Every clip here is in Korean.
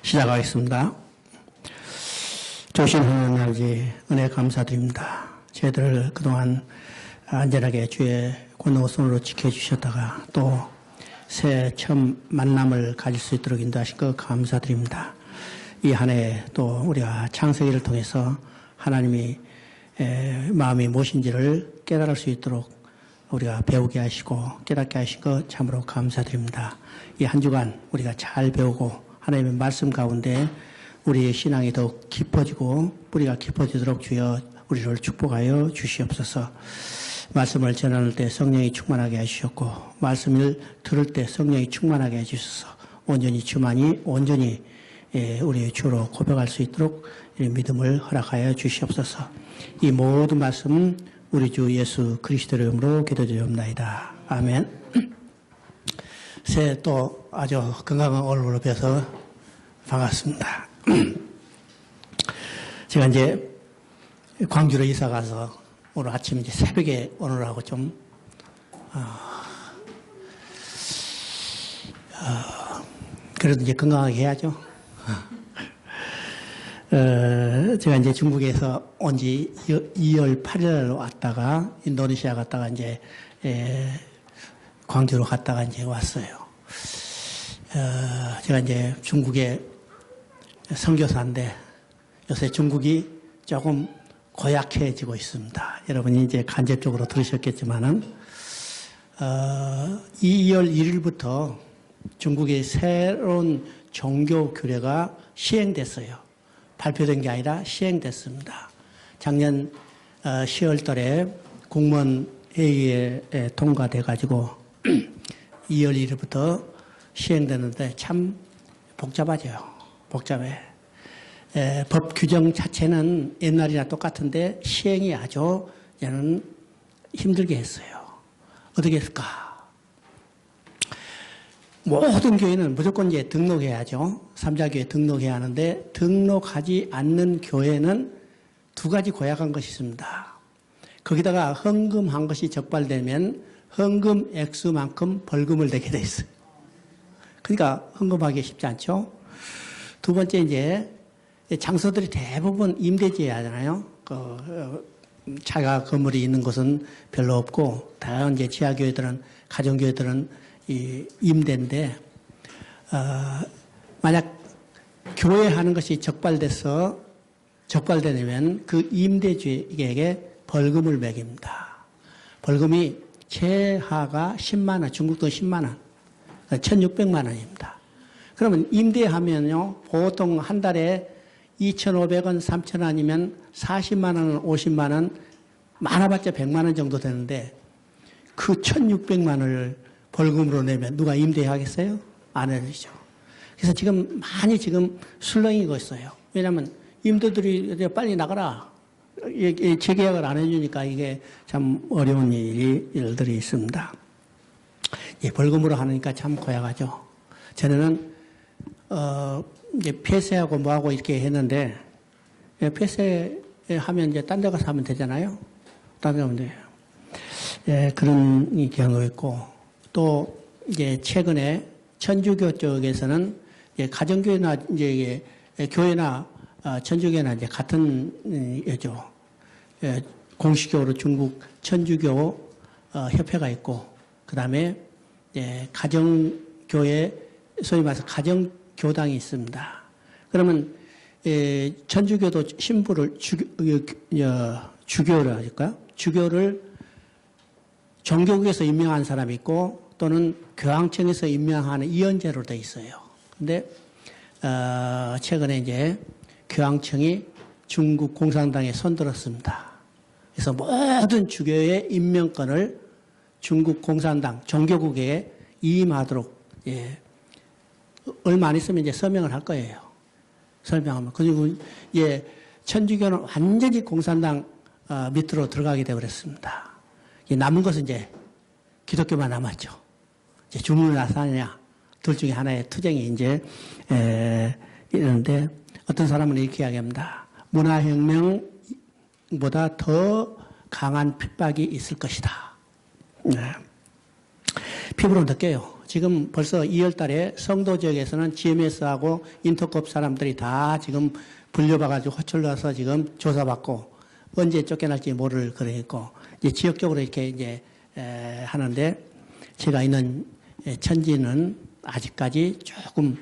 시작하겠습니다. 조신 하나님 아버지 은혜 감사드립니다. 저희들을 그동안 안전하게 주의 권능 손으로 지켜주셨다가 또 새 처음 만남을 가질 수 있도록 인도하신 것 감사드립니다. 이 한 해 또 우리가 창세기를 통해서 하나님이 마음이 무엇인지를 깨달을 수 있도록 우리가 배우게 하시고 깨닫게 하신 것 참으로 감사드립니다. 이 한 주간 우리가 잘 배우고 하나님의 말씀 가운데 우리의 신앙이 더욱 깊어지고 뿌리가 깊어지도록 주여 우리를 축복하여 주시옵소서. 말씀을 전할 때 성령이 충만하게 해주셨고 말씀을 들을 때 성령이 충만하게 해주셔서 온전히 주만이 온전히 우리의 주로 고백할 수 있도록 믿음을 허락하여 주시옵소서. 이 모든 말씀 우리 주 예수 그리스도의 이름으로 기도드리옵나이다. 아멘. 새해 또 아주 건강한 얼굴로 뵈서 반갑습니다. 제가 이제 광주로 이사 가서 오늘 아침 이제 새벽에 오느라고 좀, 그래도 이제 건강하게 해야죠. 제가 이제 중국에서 온 지 2월 8일 왔다가 인도네시아 갔다가 이제, 광주로 갔다가 이제 왔어요. 제가 이제 중국의 선교사인데 요새 중국이 조금 고약해지고 있습니다. 여러분이 이제 간접적으로 들으셨겠지만은, 2월 1일부터 중국의 새로운 종교 규례가 시행됐어요. 발표된 게 아니라 시행됐습니다. 작년 10월 달에 국무원 회의에 통과돼 가지고 2월 1일부터 시행되는데 참 복잡하죠. 복잡해. 법 규정 자체는 옛날이나 똑같은데 시행이 아주 저는 힘들게 했어요. 어떻게 했을까? 모든 교회는 무조건 이제 등록해야죠. 삼자교회 등록해야 하는데 등록하지 않는 교회는 두 가지 고약한 것이 있습니다. 거기다가 헌금한 것이 적발되면 헌금 액수만큼 벌금을 내게 돼 있어요. 그러니까 헌금하기 쉽지 않죠. 두 번째 이제 장소들이 대부분 임대지어야 하잖아요. 자가 건물이 있는 곳은 별로 없고, 다양한 이제 지하교회들은, 가정교회들은 임대인데, 만약 교회 하는 것이 적발되면 그 임대주에게 벌금을 매깁니다. 벌금이 최하가 10만원, 중국 돈 10만원, 1,600만 원입니다. 그러면 임대하면요, 보통 한 달에 2,500원, 3,000원이면 40만 원, 50만 원, 많아봤자 100만 원 정도 되는데 그 1,600만 원을 벌금으로 내면 누가 임대하겠어요? 안 해주죠. 그래서 지금 많이 지금 술렁이고 있어요. 왜냐하면 임대들이 빨리 나가라. 재계약을 안 해주니까 이게 참 어려운 일들이 있습니다. 벌금으로 하니까 참 고약하죠. 전에는 이제 폐쇄하고 뭐하고 이렇게 했는데, 폐쇄하면 이제 딴 데 가서 하면 되잖아요. 딴 데 가면 돼요. 그런 경우였고, 또 이제 최근에 천주교 쪽에서는 가정교회나 이제 교회나 천주교나 이제 같은 예죠. 공식적으로 중국 천주교 협회가 있고, 그 다음에 가정교회, 소위 말해서 가정교당이 있습니다. 그러면 천주교도 신부를 주교를 할까요? 주교를 종교국에서 임명한 사람이 있고 또는 교황청에서 임명하는 이원제로 돼 있어요. 근데 최근에 이제 교황청이 중국 공산당에 손들었습니다. 그래서 모든 주교의 임명권을 중국 공산당 종교국에 이임하도록 얼마 안 있으면 이제 서명을 할 거예요. 설명하면. 그리고 천주교는 완전히 공산당 밑으로 들어가게 되어버렸습니다. 남은 것은 이제 기독교만 남았죠. 이제 주문이나 사냐 둘 중에 하나의 투쟁이 이제 이러는데 어떤 사람은 이렇게 이야기합니다. 문화혁명보다 더 강한 핍박이 있을 것이다. 피부로 느껴요. 지금 벌써 2월 달에 성도 지역에서는 GMS하고 인터컵 사람들이 다 지금 불려봐가지고 호출로 와서 지금 조사받고 언제 쫓겨날지 모를 그러니까 이제 지역적으로 이렇게 이제 하는데 제가 있는 천지는 아직까지 조금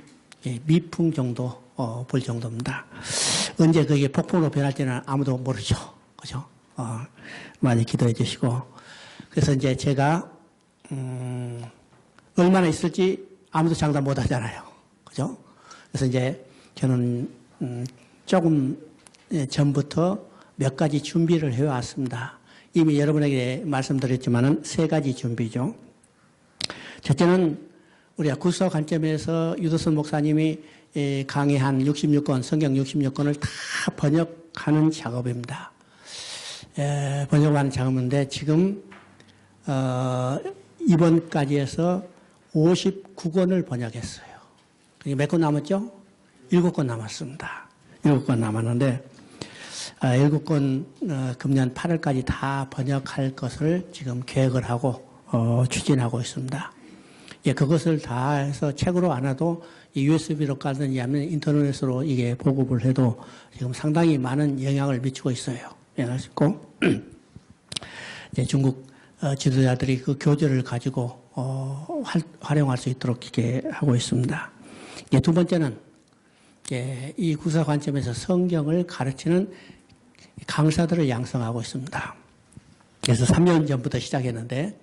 미풍 정도 볼 정도입니다. 언제 그게 폭풍으로 변할지는 아무도 모르죠. 그죠? 많이 기도해 주시고. 그래서 이제 제가, 얼마나 있을지 아무도 장담 못 하잖아요. 그죠? 그래서 이제 저는, 조금 전부터 몇 가지 준비를 해왔습니다. 이미 여러분에게 말씀드렸지만은 3가지 준비죠. 첫째는 우리가 구서 관점에서 유도선 목사님이 강의한 66권, 성경 66권을 다 번역하는 작업입니다. 번역하는 작업인데 지금 이번까지 해서 59권을 번역했어요. 몇 권 남았죠? 7권 남았습니다. 7권 남았는데 7권 금년 8월까지 다 번역할 것을 지금 계획을 하고 추진하고 있습니다. 예, 그것을 다 해서 책으로 안 해도 USB로 깔든지 하면 인터넷으로 이게 보급을 해도 지금 상당히 많은 영향을 미치고 있어요. 영향을 미치고 이제 중국 지도자들이 그 교재를 가지고 활용할 수 있도록 이렇게 하고 있습니다. 예, 두 번째는 이 구사 관점에서 성경을 가르치는 강사들을 양성하고 있습니다. 그래서 3년 전부터 시작했는데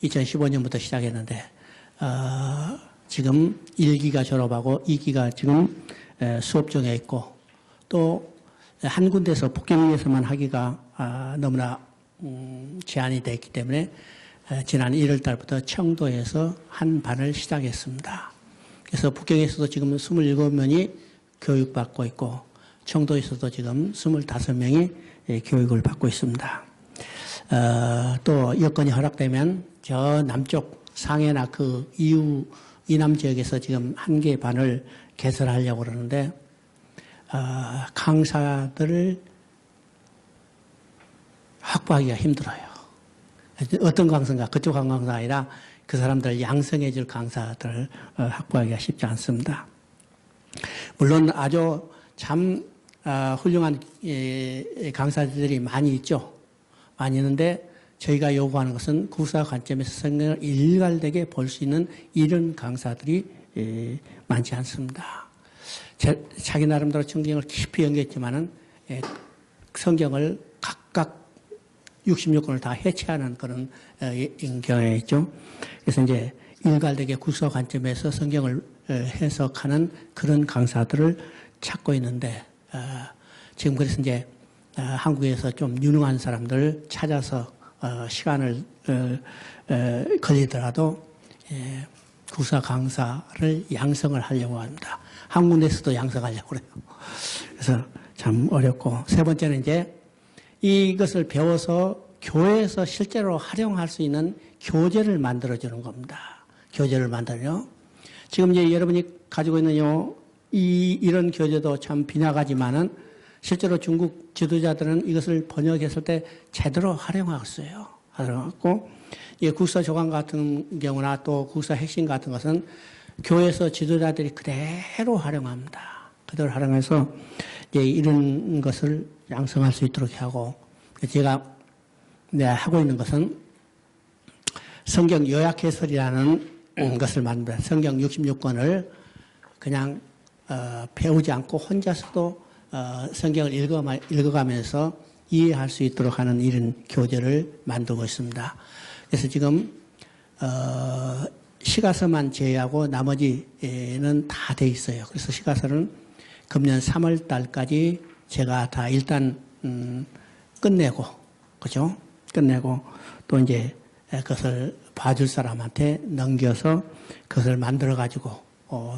2015년부터 시작했는데 지금 1기가 졸업하고 2기가 지금 수업 중에 있고 또 한 군데서 북경에서만 하기가 너무나 제한이 됐기 때문에 지난 1월 달부터 청도에서 한 반을 시작했습니다. 그래서 북경에서도 지금 27명이 교육받고 있고 청도에서도 지금 25명이 교육을 받고 있습니다. 또 여건이 허락되면 저 남쪽 상해나 그 이후 이남 지역에서 지금 1개 반을 개설하려고 그러는데 강사들을 확보하기가 힘들어요. 어떤 강사인가? 그쪽 강사가 아니라 그 사람들 양성해 줄 강사들을 확보하기가 쉽지 않습니다. 물론 아주 참 훌륭한 강사들이 많이 있죠. 많이 있는데 저희가 요구하는 것은 구사 관점에서 성경을 일괄되게 볼 수 있는 이런 강사들이 많지 않습니다. 자기 나름대로 성경을 깊이 연구했지만은 성경을 각각 66권을 다 해체하는 그런 경향이 있죠. 그래서 이제 일괄되게 구사 관점에서 성경을 해석하는 그런 강사들을 찾고 있는데 지금 그래서 이제 한국에서 좀 유능한 사람들 찾아서 시간을 걸리더라도 구사 강사를 양성을 하려고 합니다. 한 군데서도 양성하려고 그래요. 그래서 참 어렵고 세 번째는 이제 이것을 배워서 교회에서 실제로 활용할 수 있는 교재를 만들어주는 겁니다. 교재를 만들어요. 지금 이제 여러분이 가지고 있는 이런 교재도 참 빈약하지만은 실제로 중국 지도자들은 이것을 번역했을 때 제대로 활용하고 있어요. 활용하고, 국사 조강 같은 경우나 또 국사 핵심 같은 것은 교회에서 지도자들이 그대로 활용합니다. 그대로 활용해서 이런 것을 양성할 수 있도록 하고, 제가 하고 있는 것은 성경 요약 해설이라는 것을 만듭니다. 성경 66권을 그냥 배우지 않고 혼자서도 성경을 읽어가면서 이해할 수 있도록 하는 이런 교재를 만들고 있습니다. 그래서 지금 시가서만 제외하고 나머지는 다 돼 있어요. 그래서 시가서는 금년 3월 달까지 제가 다 일단 끝내고, 그죠? 끝내고 또 이제 그것을 봐줄 사람한테 넘겨서 그것을 만들어 가지고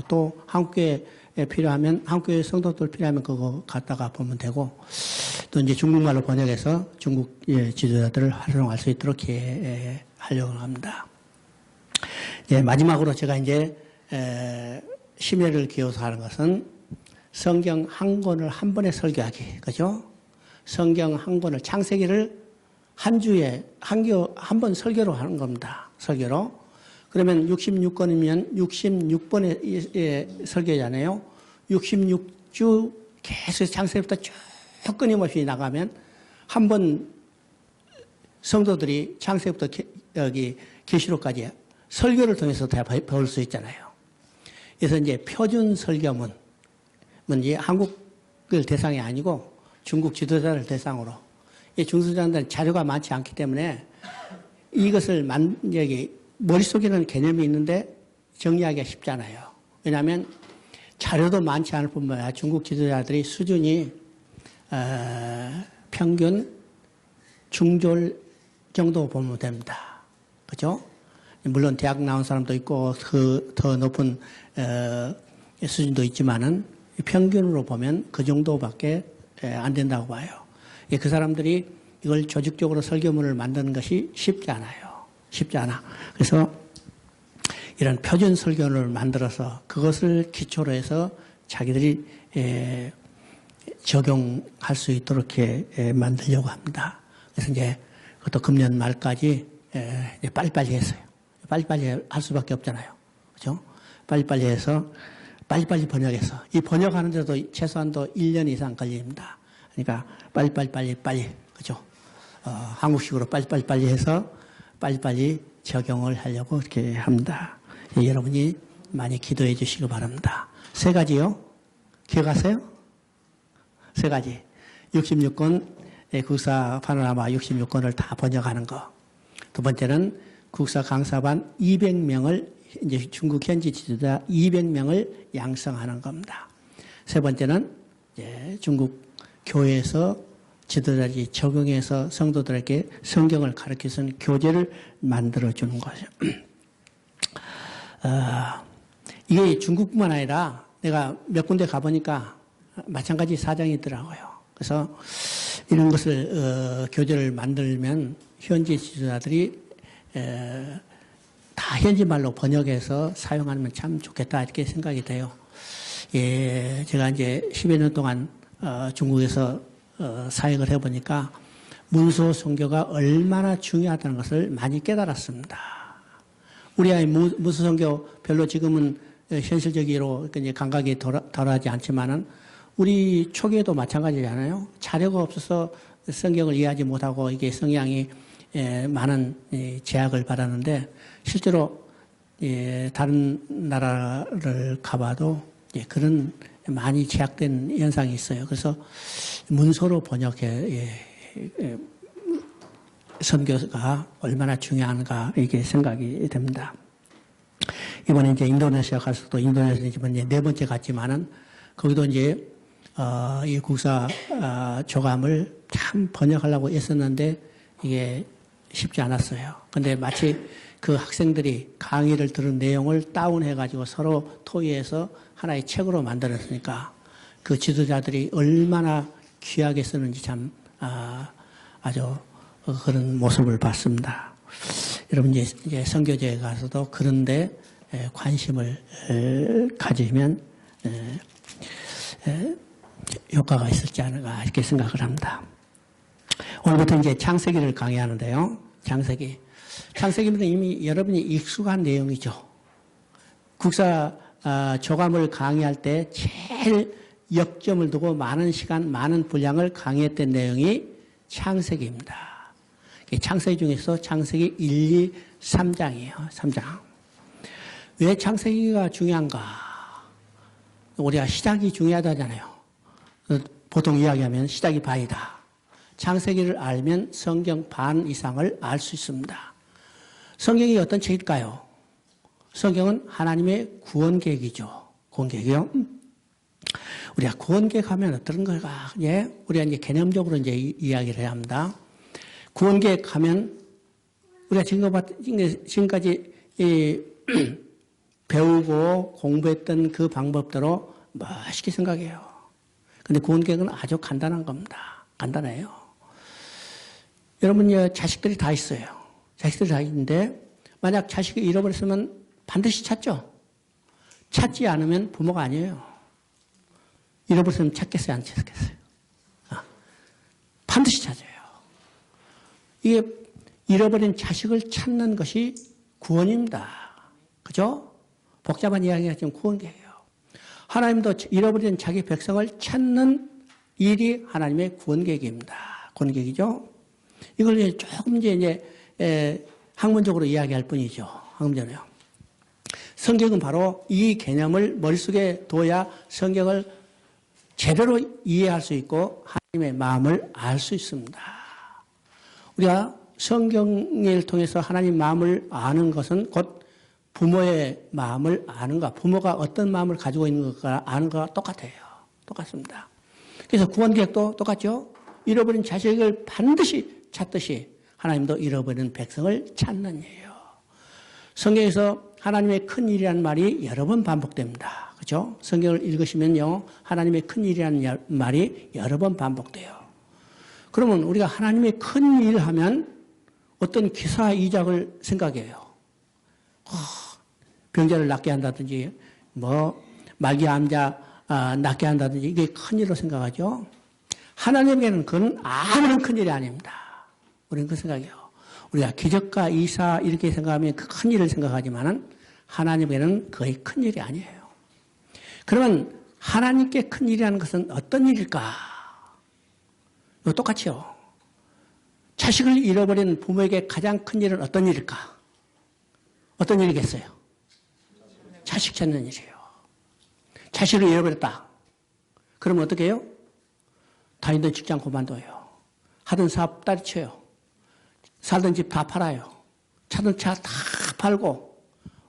또 한국에 필요하면 한국의 성도들 필요하면 그거 갖다가 보면 되고 또 이제 중국말로 번역해서 중국 지도자들을 활용할 수 있도록 하려고 합니다. 마지막으로 제가 이제 심혈을 기울여서 하는 것은 성경 한 권을 한 번에 설교하기, 그죠? 성경 한 권을 창세기를 한 주에 한 번 설교로 하는 겁니다. 설교로. 그러면 66권이면 66번의 설교잖아요. 66주 계속 창세기부터 쭉 끊임없이 나가면 한 번 성도들이 창세기부터 여기 계시록까지 설교를 통해서 다 배울 수 있잖아요. 그래서 이제 표준 설교문, 뭔지 한국을 대상이 아니고 중국 지도자를 대상으로, 이 중수자들은 자료가 많지 않기 때문에 이것을 여기 머릿속에는 개념이 있는데 정리하기가 쉽잖아요. 왜냐하면 자료도 많지 않을 뿐만 아니라 중국 지도자들이 수준이 평균 중졸 정도 보면 됩니다. 그죠? 물론 대학 나온 사람도 있고 더 높은 수준도 있지만은 평균으로 보면 그 정도밖에 안 된다고 봐요. 그 사람들이 이걸 조직적으로 설교문을 만드는 것이 쉽지 않아요. 쉽지 않아. 그래서 이런 표준 설교문을 만들어서 그것을 기초로 해서 자기들이 적용할 수 있도록 이렇게 만들려고 합니다. 그래서 이제 그것도 금년 말까지 빨리빨리 했어요. 빨리빨리 할 수밖에 없잖아요. 그죠? 빨리빨리 해서 빨리빨리 번역해서 이 번역하는 데도 최소한도 1년 이상 걸립니다. 그러니까 빨리 그죠? 한국식으로 빨리 해서 빨리빨리 적용을 하려고 이렇게 합니다. 여러분이 많이 기도해 주시기 바랍니다. 세 가지요. 기억하세요? 세 가지. 66권, 국사 파노라마 66권을 다 번역하는 거. 두 번째는 국사 강사반 200명을, 이제 중국 현지 지도자 200명을 양성하는 겁니다. 세 번째는 이제 중국 교회에서 지도자들이 적용해서 성도들에게 성경을 가르쳐주는 교재를 만들어주는 거죠. 이게 중국뿐만 아니라 내가 몇 군데 가보니까 마찬가지 사정이 있더라고요. 그래서 이런 것을 교재를 만들면 현지 지도자들이 다 현지 말로 번역해서 사용하면 참 좋겠다 이렇게 생각이 돼요. 예, 제가 이제 10여 년 동안 중국에서 사역을 해보니까 문서 선교가 얼마나 중요하다는 것을 많이 깨달았습니다. 우리 아이 문서 선교 별로 지금은 현실적으로 이제 감각이 덜하지 않지만은 우리 초기에도 마찬가지잖아요. 자료가 없어서 성경을 이해하지 못하고 이게 성향이 많은 제약을 받았는데 실제로 다른 나라를 가봐도 그런 많이 제약된 현상이 있어요. 그래서 문서로 번역해 선교가 얼마나 중요한가 이게 생각이 됩니다. 이번에 이제 인도네시아 가서도 인도네시아 이번에 네 번째 갔지만은 거기도 이제 이 국사 조감을 참 번역하려고 애썼는데 이게 쉽지 않았어요. 근데 마치 그 학생들이 강의를 들은 내용을 다운해가지고 서로 토의해서 하나의 책으로 만들었으니까 그 지도자들이 얼마나 귀하게 쓰는지 참 아주 그런 모습을 봤습니다. 여러분 이제 선교제에 가서도 그런데 관심을 가지면 효과가 있을지 않을까 이렇게 생각을 합니다. 오늘부터 이제 창세기를 강의하는데요. 창세기는 이미 여러분이 익숙한 내용이죠. 국사 조감을 강의할 때 제일 역점을 두고 많은 시간, 많은 분량을 강의했던 내용이 창세기입니다. 창세기 중에서 창세기 1, 2, 3장이에요. 3장. 왜 창세기가 중요한가? 우리가 시작이 중요하다잖아요. 보통 이야기하면 시작이 반이다. 창세기를 알면 성경 반 이상을 알 수 있습니다. 성경이 어떤 책일까요? 성경은 하나님의 구원 계획이죠. 구원 계획이요. 우리가 구원 계획 하면 어떤 걸까? 우리가 이제 개념적으로 이제 이야기를 해야 합니다. 구원 계획 하면 우리가 지금까지 배우고 공부했던 그 방법대로 멋있게 생각해요. 근데 구원 계획은 아주 간단한 겁니다. 간단해요. 여러분, 자식들이 다 있어요. 자식들이 다 있는데, 만약 자식이 잃어버렸으면 반드시 찾죠? 찾지 않으면 부모가 아니에요. 잃어버렸으면 찾겠어요? 안 찾겠어요? 반드시 찾아요. 이게 잃어버린 자식을 찾는 것이 구원입니다. 그죠? 복잡한 이야기가 지금 구원계예요. 하나님도 잃어버린 자기 백성을 찾는 일이 하나님의 구원계획입니다. 구원계획이죠. 이걸 이제 조금 이제 학문적으로 이야기할 뿐이죠. 학문적으로요. 성경은 바로 이 개념을 머릿속에 둬야 성경을 제대로 이해할 수 있고 하나님의 마음을 알 수 있습니다. 우리가 성경을 통해서 하나님 마음을 아는 것은 곧 부모의 마음을 아는 것, 부모가 어떤 마음을 가지고 있는 것과 아는 것과 똑같아요. 똑같습니다. 그래서 구원계획도 똑같죠. 잃어버린 자식을 반드시 찾듯이 하나님도 잃어버린 백성을 찾는 일이에요. 성경에서 하나님의 큰 일이라는 말이 여러 번 반복됩니다. 그렇죠? 성경을 읽으시면요, 하나님의 큰 일이라는 말이 여러 번 반복돼요. 그러면 우리가 하나님의 큰 일을 하면 어떤 기사 이작을 생각해요. 병자를 낫게 한다든지, 말기 암자 낫게 한다든지, 이게 큰 일로 생각하죠. 하나님에게는 그건 아무런 큰 일이 아닙니다. 우리는 그 생각이에요. 우리가 기적과 이사 이렇게 생각하면 그 큰 일을 생각하지만은 하나님에게는 거의 큰 일이 아니에요. 그러면 하나님께 큰 일이라는 것은 어떤 일일까? 이거 똑같이요. 자식을 잃어버린 부모에게 가장 큰 일은 어떤 일일까? 어떤 일이겠어요? 자식 찾는 일이에요. 자식을 잃어버렸다. 그러면 어떻게 해요? 다니던 직장 그만둬요. 하던 사업 때려쳐요. 살던 집 다 팔아요. 차던 차 다 팔고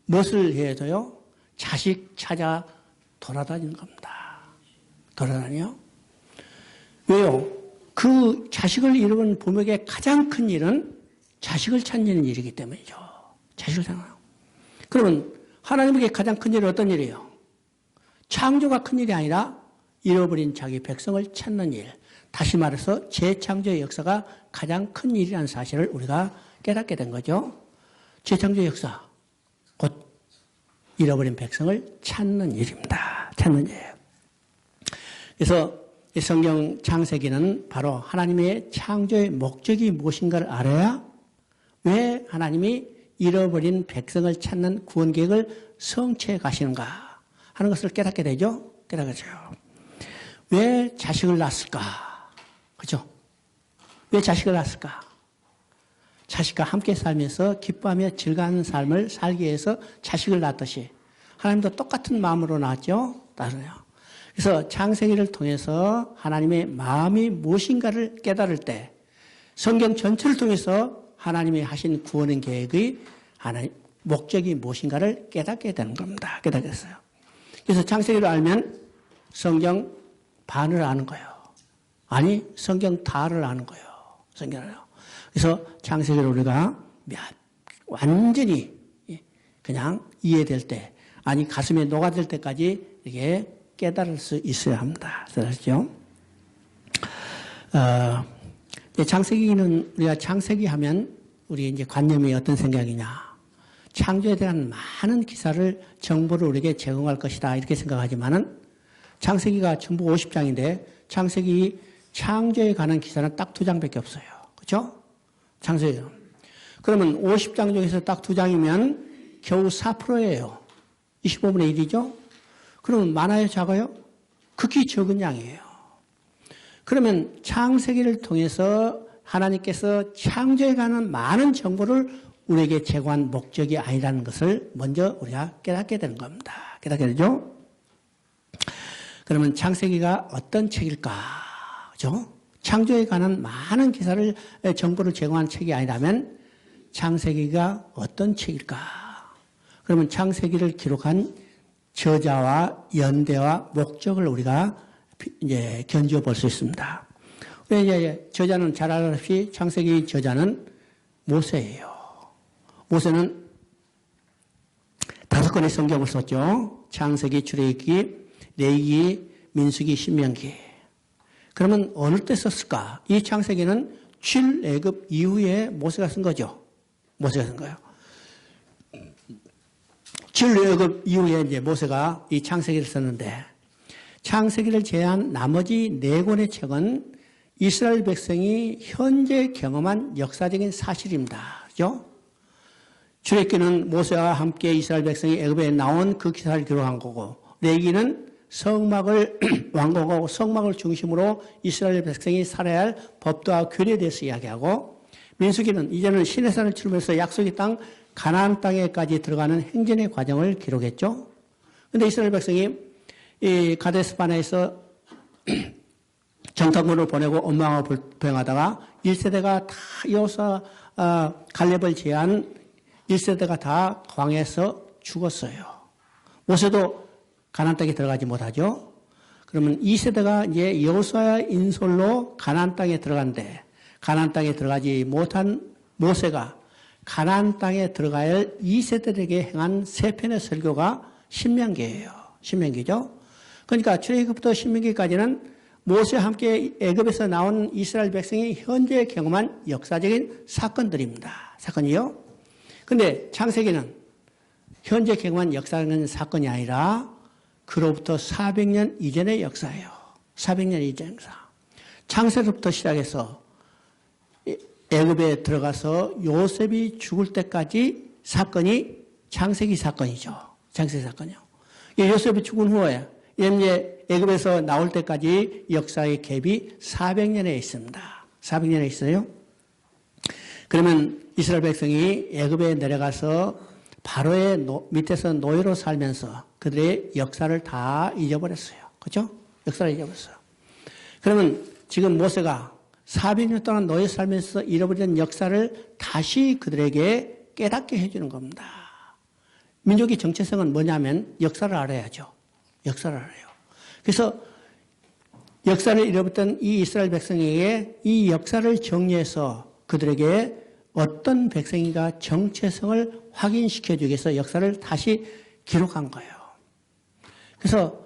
무엇을 해야 돼요? 자식 찾아 돌아다니는 겁니다. 돌아다녀요? 왜요? 그 자식을 잃어버린 부모에게 가장 큰 일은 자식을 찾는 일이기 때문이죠. 자식을 찾아요. 그러면 하나님에게 가장 큰 일은 어떤 일이에요? 창조가 큰 일이 아니라 잃어버린 자기 백성을 찾는 일. 다시 말해서 재창조의 역사가 가장 큰 일이라는 사실을 우리가 깨닫게 된 거죠. 재창조의 역사, 곧 잃어버린 백성을 찾는 일입니다. 찾는 일이에요. 그래서 이 성경 창세기는 바로 하나님의 창조의 목적이 무엇인가를 알아야 왜 하나님이 잃어버린 백성을 찾는 구원 계획을 성취해 가시는가 하는 것을 깨닫게 되죠. 깨닫게 돼요. 왜 자식을 낳았을까? 그죠? 왜 자식을 낳았을까? 자식과 함께 살면서 기뻐하며 즐거운 삶을 살기 위해서 자식을 낳았듯이 하나님도 똑같은 마음으로 낳았죠? 따르요. 그래서 창세기를 통해서 하나님의 마음이 무엇인가를 깨달을 때 성경 전체를 통해서 하나님이 하신 구원의 계획의 하나님 목적이 무엇인가를 깨닫게 되는 겁니다. 깨닫겠어요. 그래서 창세기를 알면 성경 반을 아는 거예요. 아니, 성경 다를 아는 거예요. 성경을요. 그래서 창세기를 우리가 완전히 그냥 이해될 때, 아니, 가슴에 녹아들 때까지 이게 깨달을 수 있어야 합니다. 그렇죠? 창세기는, 우리가 창세기 하면 우리 이제 관념이 어떤 생각이냐. 창조에 대한 많은 기사를, 정보를 우리에게 제공할 것이다. 이렇게 생각하지만은 창세기가 전부 50장인데 창세기 창조에 관한 기사는 딱 2장밖에 없어요. 그렇죠? 창세기. 그러면 50장 중에서 딱 2장이면 겨우 4%예요. 25분의 1이죠? 그러면 많아요? 작아요? 극히 적은 양이에요. 그러면 창세기를 통해서 하나님께서 창조에 관한 많은 정보를 우리에게 제공한 목적이 아니라는 것을 먼저 우리가 깨닫게 되는 겁니다. 깨닫게 되죠? 그러면 창세기가 어떤 책일까? 그죠? 창조에 관한 많은 기사를, 정보를 제공한 책이 아니라면 창세기가 어떤 책일까? 그러면 창세기를 기록한 저자와 연대와 목적을 우리가 이제 견주어 볼 수 있습니다. 이제 저자는 잘 알다시피 창세기 저자는 모세예요. 모세는 5권의 성경을 썼죠. 창세기, 출애굽기, 레위기, 민수기, 신명기. 그러면 어느 때 썼을까? 이 창세기는 출애굽 이후에 모세가 쓴 거죠. 모세가 쓴 거예요. 출애굽 이후에 이제 모세가 이 창세기를 썼는데 창세기를 제외한 나머지 4권의 책은 이스라엘 백성이 현재 경험한 역사적인 사실입니다. 그죠? 출애굽기는 모세와 함께 이스라엘 백성이 애굽에 나온 그 기사를 기록한 거고, 레위기는 성막을 완공하고 성막을 중심으로 이스라엘 백성이 살아야 할 법도와 규례에 대해서 이야기하고, 민수기는 이제는 시내산을 치르면서 약속의 땅 가나안 땅에까지 들어가는 행진의 과정을 기록했죠. 그런데 이스라엘 백성이 이 가데스 바네에서 정탐꾼을 보내고 엄마와 불평하다가 1세대가 다 여호수아 갈렙을 제한 1세대가 다 광야에서 죽었어요. 모세도 가나안 땅에 들어가지 못하죠. 그러면 2세대가 이제 여호수아의 인솔로 가나안 땅에 들어간대. 가나안 땅에 들어가지 못한 모세가 가나안 땅에 들어가야 할 2세대들에게 행한 세 편의 설교가 신명기예요. 신명기죠. 그러니까 출애굽부터 신명기까지는 모세와 함께 애굽에서 나온 이스라엘 백성이 현재 경험한 역사적인 사건들입니다. 사건이요. 근데 창세기는 현재 경험한 역사는 사건이 아니라 그로부터 400년 이전의 역사예요. 400년 이전의 역사. 창세로부터 시작해서 애굽에 들어가서 요셉이 죽을 때까지 사건이 창세기 사건이죠. 창세기 사건이요. 요셉이 죽은 후에 이제 애굽에서 나올 때까지 역사의 갭이 400년에 있습니다. 400년에 있어요. 그러면 이스라엘 백성이 애굽에 내려가서 바로의 밑에서 노예로 살면서 그들의 역사를 다 잊어버렸어요. 그렇죠? 역사를 잊어버렸어요. 그러면 지금 모세가 400년 동안 노예 살면서 잃어버린 역사를 다시 그들에게 깨닫게 해주는 겁니다. 민족의 정체성은 뭐냐면 역사를 알아야죠. 역사를 알아요. 그래서 역사를 잃어버렸던 이 이스라엘 백성에게 이 역사를 정리해서 그들에게 어떤 백성인가 정체성을 확인시켜주기 위해서 역사를 다시 기록한 거예요. 그래서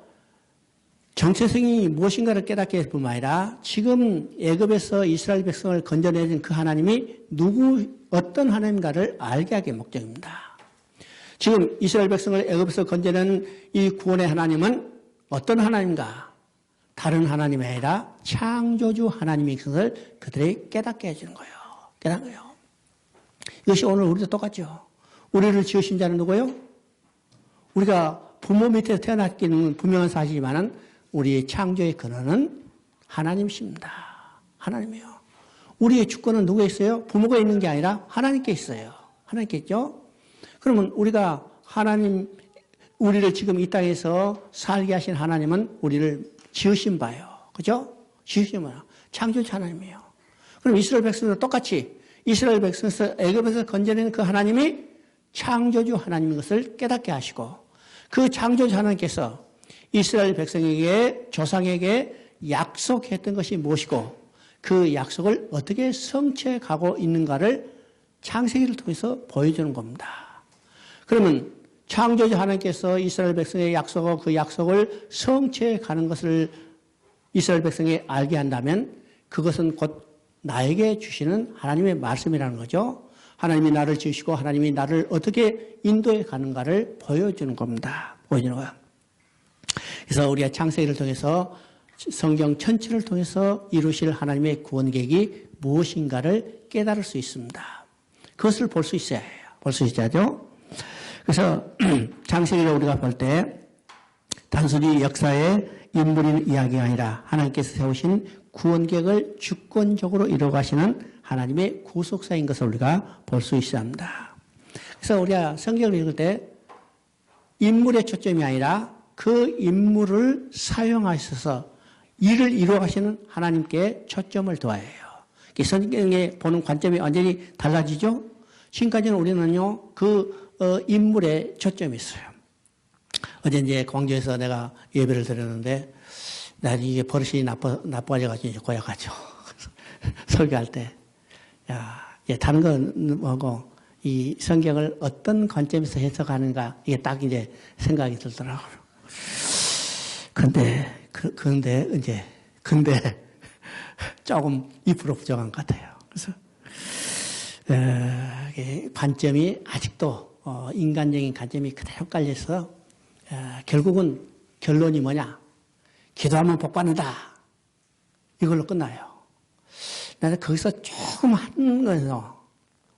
정체성이 무엇인가를 깨닫게 할 뿐만 아니라 지금 애굽에서 이스라엘 백성을 건져내준 그 하나님이 어떤 하나님인가를 알게 하기 목적입니다. 지금 이스라엘 백성을 애굽에서 건져낸 이 구원의 하나님은 어떤 하나님인가? 다른 하나님이 아니라 창조주 하나님인 것을 그들이 깨닫게 해주는 거예요. 깨닫는 거예요. 이것이 오늘 우리도 똑같죠. 우리를 지으신 자는 누구예요? 우리가 부모 밑에서 태어났기는 분명한 사실이지만 우리의 창조의 근원은 하나님이십니다. 하나님이요. 우리의 주권은 누구에 있어요? 부모가 있는 게 아니라 하나님께 있어요. 하나님께 있죠? 그러면 우리가 우리를 지금 이 땅에서 살게 하신 하나님은 우리를 지으신 바예요. 그죠? 지으신 바예요. 창조주 하나님이에요. 그럼 이스라엘 백성도 똑같이 이스라엘 백성에서 애굽에서 건져낸 그 하나님이 창조주 하나님인 것을 깨닫게 하시고 그 창조주 하나님께서 이스라엘 백성에게 조상에게 약속했던 것이 무엇이고 그 약속을 어떻게 성취해 가고 있는가를 창세기를 통해서 보여주는 겁니다. 그러면 창조주 하나님께서 이스라엘 백성에게 약속하고 그 약속을 성취해 가는 것을 이스라엘 백성이 알게 한다면 그것은 곧 나에게 주시는 하나님의 말씀이라는 거죠. 하나님이 나를 지으시고 하나님이 나를 어떻게 인도해 가는가를 보여주는 겁니다. 보여주는 거야. 그래서 우리가 창세기를 통해서 성경 전체를 통해서 이루실 하나님의 구원 계획이 무엇인가를 깨달을 수 있습니다. 그것을 볼 수 있어야 해요. 볼 수 있어야죠. 그래서 창세기를 우리가 볼 때 단순히 역사의 인물의 이야기가 아니라 하나님께서 세우신 구원 계획을 주권적으로 이루어가시는 하나님의 구속사인 것을 우리가 볼 수 있어야 합니다. 그래서 우리가 성경을 읽을 때 인물의 초점이 아니라 그 인물을 사용하셔서 일을 이루어가시는 하나님께 초점을 둬야 해요. 성경에 보는 관점이 완전히 달라지죠. 지금까지는 우리는요 그 인물에 초점이 있어요. 어제 이제 광주에서 내가 예배를 드렸는데 나 이게 버릇이 나빠져가지고 이제 고약하죠. 설교할 때 다른 건 뭐고 이 성경을 어떤 관점에서 해석하는가 이게 딱 이제 생각이 들더라고요. 근데 조금 2% 부족한 것 같아요. 그래서 관점이 아직도 인간적인 관점이 그대로 깔려서 결국은 결론이 뭐냐? 기도하면 복 받는다. 이걸로 끝나요. 나는 거기서 조금 한 거는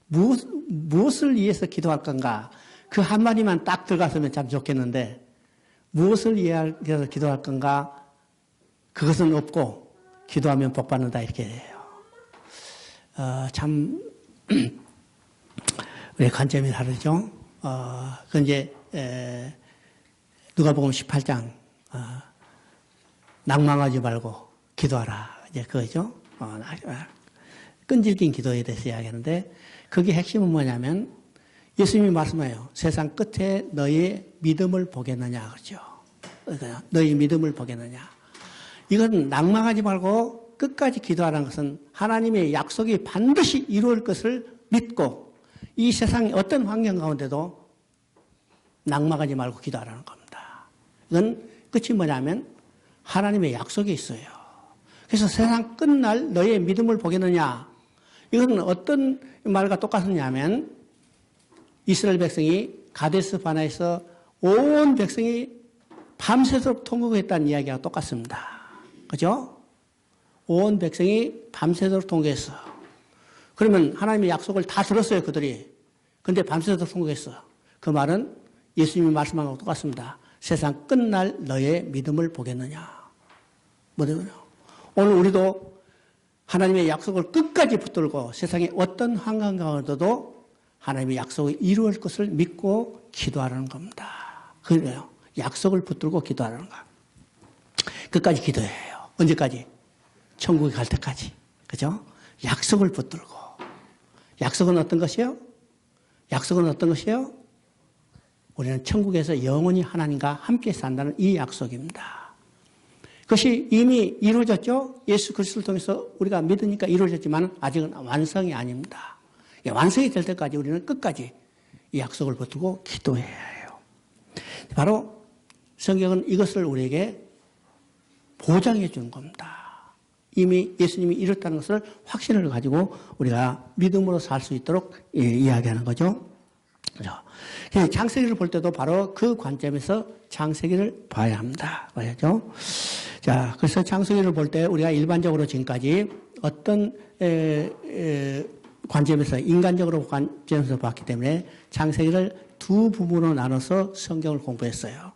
무엇을 위해서 기도할 건가? 그 한마디만 딱 들어갔으면 참 좋겠는데, 무엇을 위해서 기도할 건가? 그것은 없고, 기도하면 복 받는다, 이렇게 돼요. 참, 우리의 관점이 다르죠? 그 이제, 누가복음 18장, 낭망하지 말고 기도하라. 이제 그거죠? 끈질긴 기도에 대해서 이야기하는데, 그게 핵심은 뭐냐면, 예수님이 말씀해요. 세상 끝에 너의 믿음을 보겠느냐. 그렇죠? 너의 믿음을 보겠느냐. 이건 낭망하지 말고 끝까지 기도하라는 것은 하나님의 약속이 반드시 이루어질 것을 믿고 이 세상의 어떤 환경 가운데도 낭망하지 말고 기도하라는 겁니다. 이건 끝이 뭐냐면 하나님의 약속이 있어요. 그래서 세상 끝날 너의 믿음을 보겠느냐. 이것은 어떤 말과 똑같느냐면 이스라엘 백성이 가데스 바나에서 온 백성이 밤새도록 통곡했다는 이야기와 똑같습니다. 그죠? 온 백성이 밤새도록 통곡했어. 그러면 하나님의 약속을 다 들었어요, 그들이. 근데 밤새도록 통곡했어. 그 말은 예수님이 말씀한 것과 똑같습니다. 세상 끝날 너의 믿음을 보겠느냐. 뭐냐면요. 오늘 우리도 하나님의 약속을 끝까지 붙들고 세상의 어떤 환경 가운데도 하나님의 약속이 이루어질 것을 믿고 기도하라는 겁니다. 그래요. 약속을 붙들고 기도하라는 거. 끝까지 기도해요. 언제까지? 천국에 갈 때까지. 그죠? 약속을 붙들고. 약속은 어떤 것이요? 약속은 어떤 것이요? 우리는 천국에서 영원히 하나님과 함께 산다는 이 약속입니다. 그것이 이미 이루어졌죠? 예수 그리스도를 통해서 우리가 믿으니까 이루어졌지만 아직은 완성이 아닙니다. 완성이 될 때까지 우리는 끝까지 이 약속을 붙들고 기도해야 해요. 바로 성경은 이것을 우리에게 보장해 주는 겁니다. 이미 예수님이 이뤘다는 것을 확신을 가지고 우리가 믿음으로 살 수 있도록 이야기하는 거죠. 창세기를 볼 때도 바로 그 관점에서 창세기를 봐야 합니다. 봐야죠. 자, 그래서 창세기를 볼 때 우리가 일반적으로 지금까지 어떤 관점에서 인간적으로 관점에서 봤기 때문에 창세기를 두 부분으로 나눠서 성경을 공부했어요.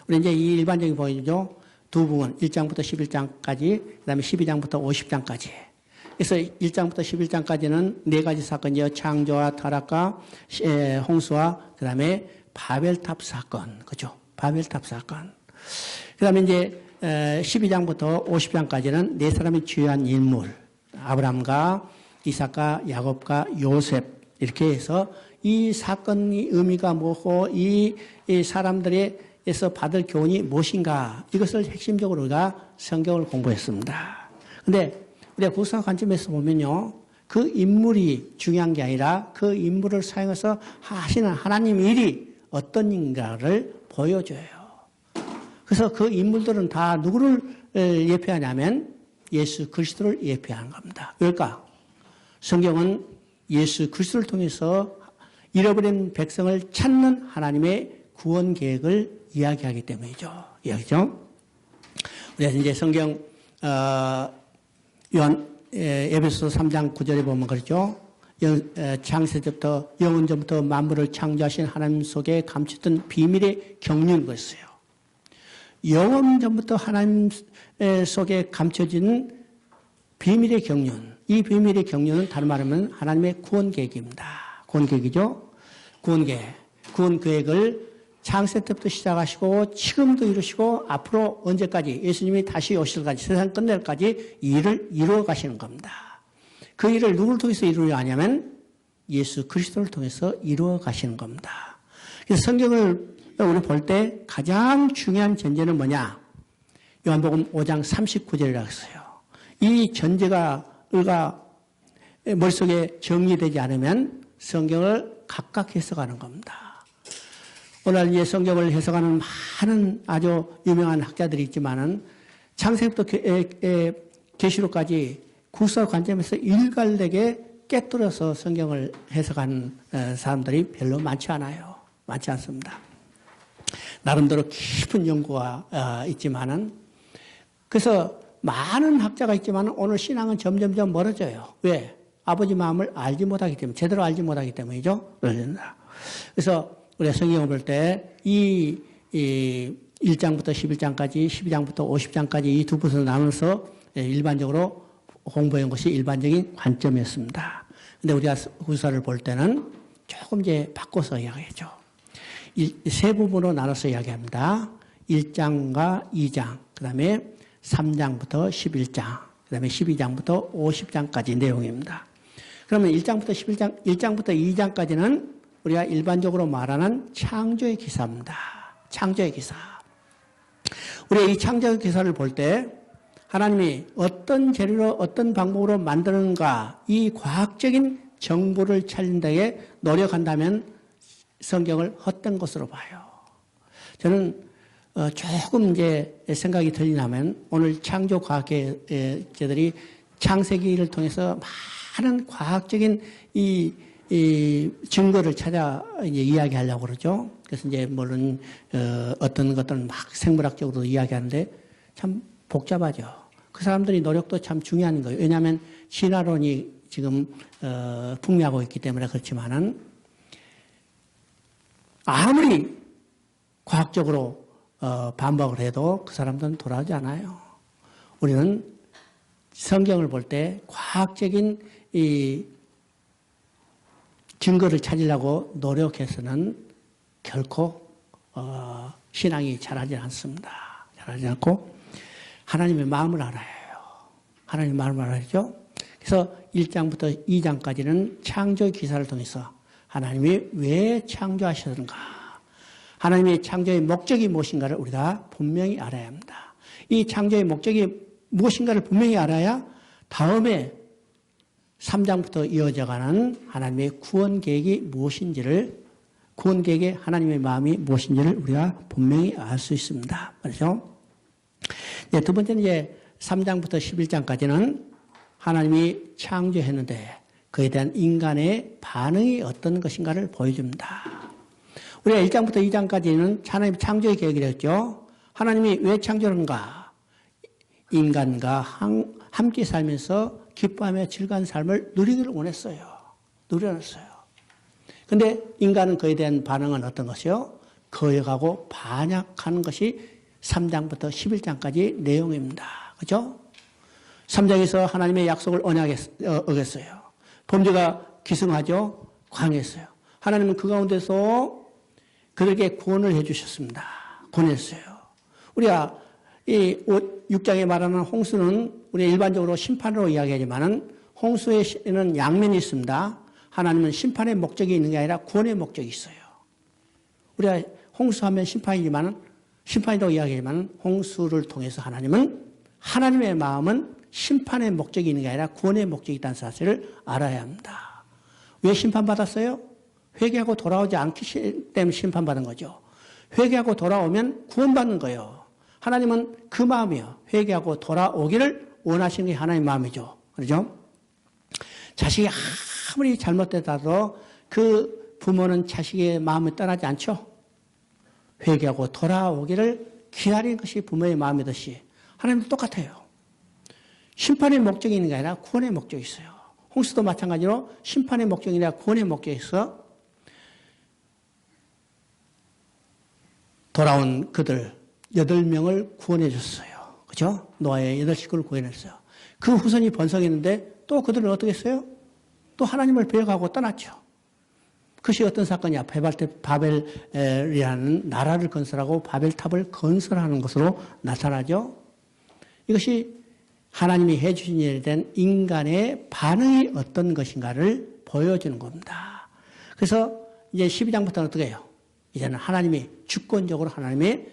우리 이제 이 일반적인 보이죠. 두 부분, 1장부터 11장까지, 그 다음에 12장부터 50장까지. 그래서 1장부터 11장까지는 네 가지 사건이요. 창조와 타락과 홍수와 그 다음에 바벨탑 사건. 그죠? 바벨탑 사건. 그 다음에 이제 12장부터 50장까지는 네 사람이 주요한 인물. 아브라함과 이삭과 야곱과 요셉. 이렇게 해서 이 사건의 의미가 뭐고 이 사람들에서 받을 교훈이 무엇인가. 이것을 핵심적으로 우리가 성경을 공부했습니다. 근데 우리가 구사 관점에서 보면요. 그 인물이 중요한 게 아니라 그 인물을 사용해서 하시는 하나님 일이 어떤 인가를 보여줘요. 그래서 그 인물들은 다 누구를 예표하냐면 예수 그리스도를 예표하는 겁니다. 왜일까? 성경은 예수 그리스도를 통해서 잃어버린 백성을 찾는 하나님의 구원 계획을 이야기하기 때문이죠. 이야기죠. 그래서 이제 성경 에베소서 3장 9절에 보면 그렇죠. 창세 때부터 영원 전부터 만물을 창조하신 하나님 속에 감췄던 비밀의 경륜인 것이에요. 영원 전부터 하나님 속에 감춰진 비밀의 경륜. 이 비밀의 경륜은 다른 말하면 하나님의 구원 계획입니다. 구원 계획이죠. 구원 계획. 구원 계획을 창세 때부터 시작하시고 지금도 이루시고 앞으로 언제까지 예수님이 다시 오실 때까지 세상 끝날까지 이 일을 이루어 가시는 겁니다. 그 일을 누구를 통해서 이루려 하냐면 예수 그리스도를 통해서 이루어 가시는 겁니다. 그래서 성경을 우리 볼 때 가장 중요한 전제는 뭐냐? 요한복음 5장 39절이라고 했어요. 이 전제가 우리가 머릿속에 정리되지 않으면 성경을 각각 해석하는 겁니다. 오늘 이제 성경을 해석하는 많은 아주 유명한 학자들이 있지만은 창세부터 계시록까지 구사 관점에서 일관되게 깨뚫어서 성경을 해석하는 사람들이 별로 많지 않아요. 많지 않습니다. 나름대로 깊은 연구가 있지만은 그래서 많은 학자가 있지만 오늘 신앙은 점점점 멀어져요. 왜? 아버지 마음을 알지 못하기 때문에, 제대로 알지 못하기 때문이죠. 그래서 우리가 성경을 볼 때 이 1장부터 11장까지, 12장부터 50장까지 이 두 부서로 나눠서 일반적으로 공부한 것이 일반적인 관점이었습니다. 근데 우리가 후서를 볼 때는 조금 이제 바꿔서 이야기하죠. 세 부분으로 나눠서 이야기합니다. 1장과 2장, 그 다음에 3장부터 11장, 그 다음에 12장부터 50장까지 내용입니다. 그러면 1장부터 1장부터 2장까지는 우리가 일반적으로 말하는 창조의 기사입니다. 창조의 기사. 우리가 이 창조의 기사를 볼 때 하나님이 어떤 재료로 어떤 방법으로 만드는가 이 과학적인 정보를 찾는 데에 노력한다면 성경을 헛된 것으로 봐요. 저는 조금 이제 생각이 들리냐면 오늘 창조 과학계들이 창세기를 통해서 많은 과학적인 이 증거를 찾아 이제 이야기하려고 그러죠. 그래서 이제 물론 어떤 것들은 막 생물학적으로 이야기하는데 참 복잡하죠. 그 사람들이 노력도 참 중요한 거예요. 왜냐하면 진화론이 지금 풍미하고 있기 때문에 그렇지만은 아무리 과학적으로 반박을 해도 그 사람들은 돌아오지 않아요. 우리는 성경을 볼 때 과학적인 이 증거를 찾으려고 노력해서는 결코 신앙이 자라지 않습니다. 자라지 않고 하나님의 마음을 알아야 해요. 하나님의 마음을 알아야죠. 그래서 1장부터 2장까지는 창조의 기사를 통해서 하나님이 왜 창조하셨는가, 하나님의 창조의 목적이 무엇인가를 우리가 분명히 알아야 합니다. 이 창조의 목적이 무엇인가를 분명히 알아야 다음에 3장부터 이어져가는 하나님의 구원 계획이 무엇인지를, 구원 계획의 하나님의 마음이 무엇인지를 우리가 분명히 알 수 있습니다. 그렇죠? 두 번째는 이제 3장부터 11장까지는 하나님이 창조했는데 그에 대한 인간의 반응이 어떤 것인가를 보여줍니다. 우리가 1장부터 2장까지는 하나님 창조의 계획이랬죠. 하나님이 왜 창조했는가? 인간과 함께 살면서 기뻐하며 즐거운 삶을 누리기를 원했어요. 누려놨어요. 근데 인간은 그에 대한 반응은 어떤 것이요? 거역하고 반역하는 것이 3장부터 11장까지 내용입니다. 그죠? 3장에서 하나님의 약속을 어겼어요. 범죄가 기승하죠? 광했어요. 하나님은 그 가운데서 그들에게 구원을 해주셨습니다. 구원했어요. 우리가 이 6장에 말하는 홍수는 우리가 일반적으로 심판으로 이야기하지만은 홍수에는 양면이 있습니다. 하나님은 심판의 목적이 있는 게 아니라 구원의 목적이 있어요. 우리가 홍수하면 심판이라고 이야기하지만 홍수를 통해서 하나님은 하나님의 마음은 심판의 목적이 있는 게 아니라 구원의 목적이 있다는 사실을 알아야 합니다. 왜 심판받았어요? 회개하고 돌아오지 않기 때문에 심판받은 거죠. 회개하고 돌아오면 구원받는 거예요. 하나님은 그 마음이요. 회개하고 돌아오기를 원하시는 게 하나님의 마음이죠. 그렇죠? 자식이 아무리 잘못되더라도 그 부모는 자식의 마음을 떠나지 않죠. 회개하고 돌아오기를 기다리는 것이 부모의 마음이듯이 하나님도 똑같아요. 심판의 목적이 있는 게 아니라 구원의 목적이 있어요. 홍수도 마찬가지로 심판의 목적이 아니라 구원의 목적이 있어 돌아온 그들 8명을 구원해 줬어요. 그죠? 노아의 8식구를 구원했어요. 그 후손이 번성했는데 또 그들은 어떻게 했어요? 또 하나님을 배역하고 떠났죠. 그것이 어떤 사건이야? 바벨이라는 나라를 건설하고 바벨탑을 건설하는 것으로 나타나죠. 이것이 하나님이 해주신 일에 대한 인간의 반응이 어떤 것인가를 보여주는 겁니다. 그래서 이제 12장부터는 어떻게 해요? 이제는 하나님이 주권적으로 하나님의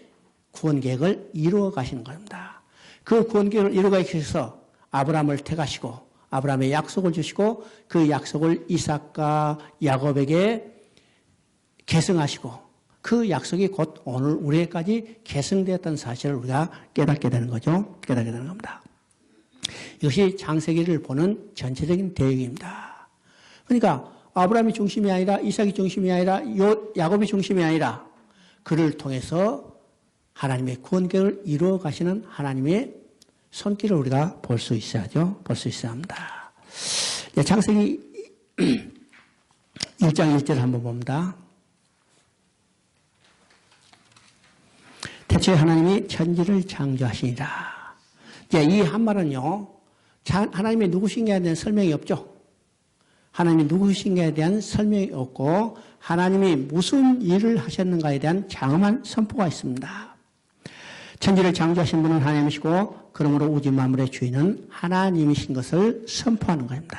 구원 계획을 이루어 가시는 겁니다. 그 구원 계획을 이루어 가기 위해서 아브라함을 택하시고 아브라함의 약속을 주시고 그 약속을 이삭과 야곱에게 계승하시고 그 약속이 곧 오늘 우리에게까지 계승되었다는 사실을 우리가 깨닫게 되는 거죠. 깨닫게 되는 겁니다. 이것이 창세기를 보는 전체적인 대역입니다. 그러니까 아브라함이 중심이 아니라 이삭이 중심이 아니라 야곱이 중심이 아니라 그를 통해서 하나님의 구원 계획을 이루어 가시는 하나님의 손길을 우리가 볼 수 있어야죠. 볼 수 있어야 합니다. 창세기 1장 1절을 한번 봅니다. 태초에 하나님이 천지를 창조하시니라. 이제 이 한 말은요, 하나님이 누구신가에 대한 설명이 없죠. 하나님이 누구신가에 대한 설명이 없고, 하나님이 무슨 일을 하셨는가에 대한 장엄한 선포가 있습니다. 천지를 창조하신 분은 하나님이시고, 그러므로 우주 만물의 주인은 하나님이신 것을 선포하는 겁니다.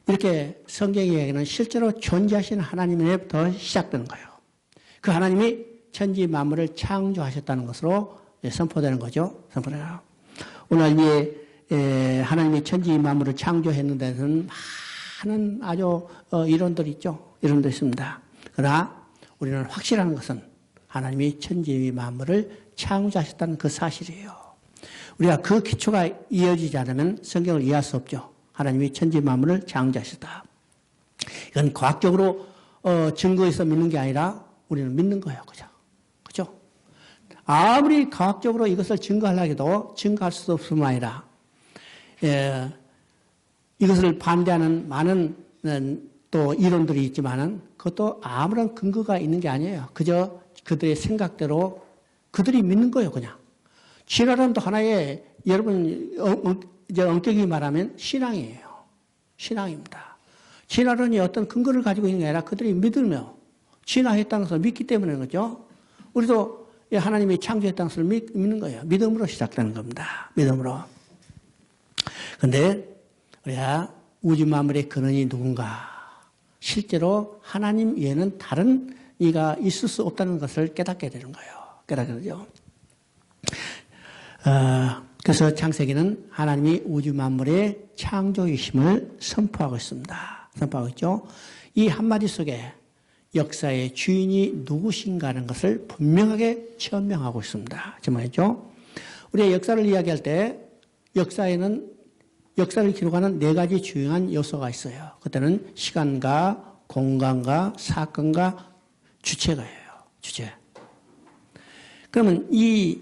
이렇게 성경의 이야기는 실제로 존재하신 하나님으로부터 시작되는 거예요. 그 하나님이 천지 만물을 창조하셨다는 것으로 선포되는 거죠. 선포되요. 오늘 하나님이 천지 만물을 창조했는 데는 많은 아주 이론들이 있죠. 이론도 있습니다. 그러나 우리는 확실한 것은 하나님이 천지 만물을 창조하셨다는 그 사실이에요. 우리가 그 기초가 이어지지 않으면 성경을 이해할 수 없죠. 하나님이 천지 만물을 창조하셨다. 이건 과학적으로 증거해서 믿는 게 아니라 우리는 믿는 거예요. 그죠? 그죠? 아무리 과학적으로 이것을 증거하려고 해도 증거할 수 없을 뿐만 아니라 이것을 반대하는 많은 또 이론들이 있지만은 그것도 아무런 근거가 있는 게 아니에요. 그저 그들의 생각대로 그들이 믿는 거예요. 그냥. 진화론도 하나의 여러분 이제 엄격히 말하면 신앙이에요. 신앙입니다. 진화론이 어떤 근거를 가지고 있는 게 아니라 그들이 믿으며 진화했다는 것을 믿기 때문에 그죠. 우리도 하나님이 창조했다는 것을 믿는 거예요. 믿음으로 시작되는 겁니다. 믿음으로. 그런데 우리가 우주 만물의 근원이 누군가? 실제로 하나님 외에는 다른 이가 있을 수 없다는 것을 깨닫게 되는 거예요. 깨닫게 되죠. 그래서 창세기는 하나님이 우주 만물의 창조이심을 선포하고 있습니다. 선포하고 있죠. 이 한마디 속에 역사의 주인이 누구신가 하는 것을 분명하게 천명하고 있습니다. 그 말이죠. 우리가 역사를 이야기할 때 역사를 기록하는 네 가지 중요한 요소가 있어요. 그때는 시간과 공간과 사건과 주체가예요. 주체. 그러면 이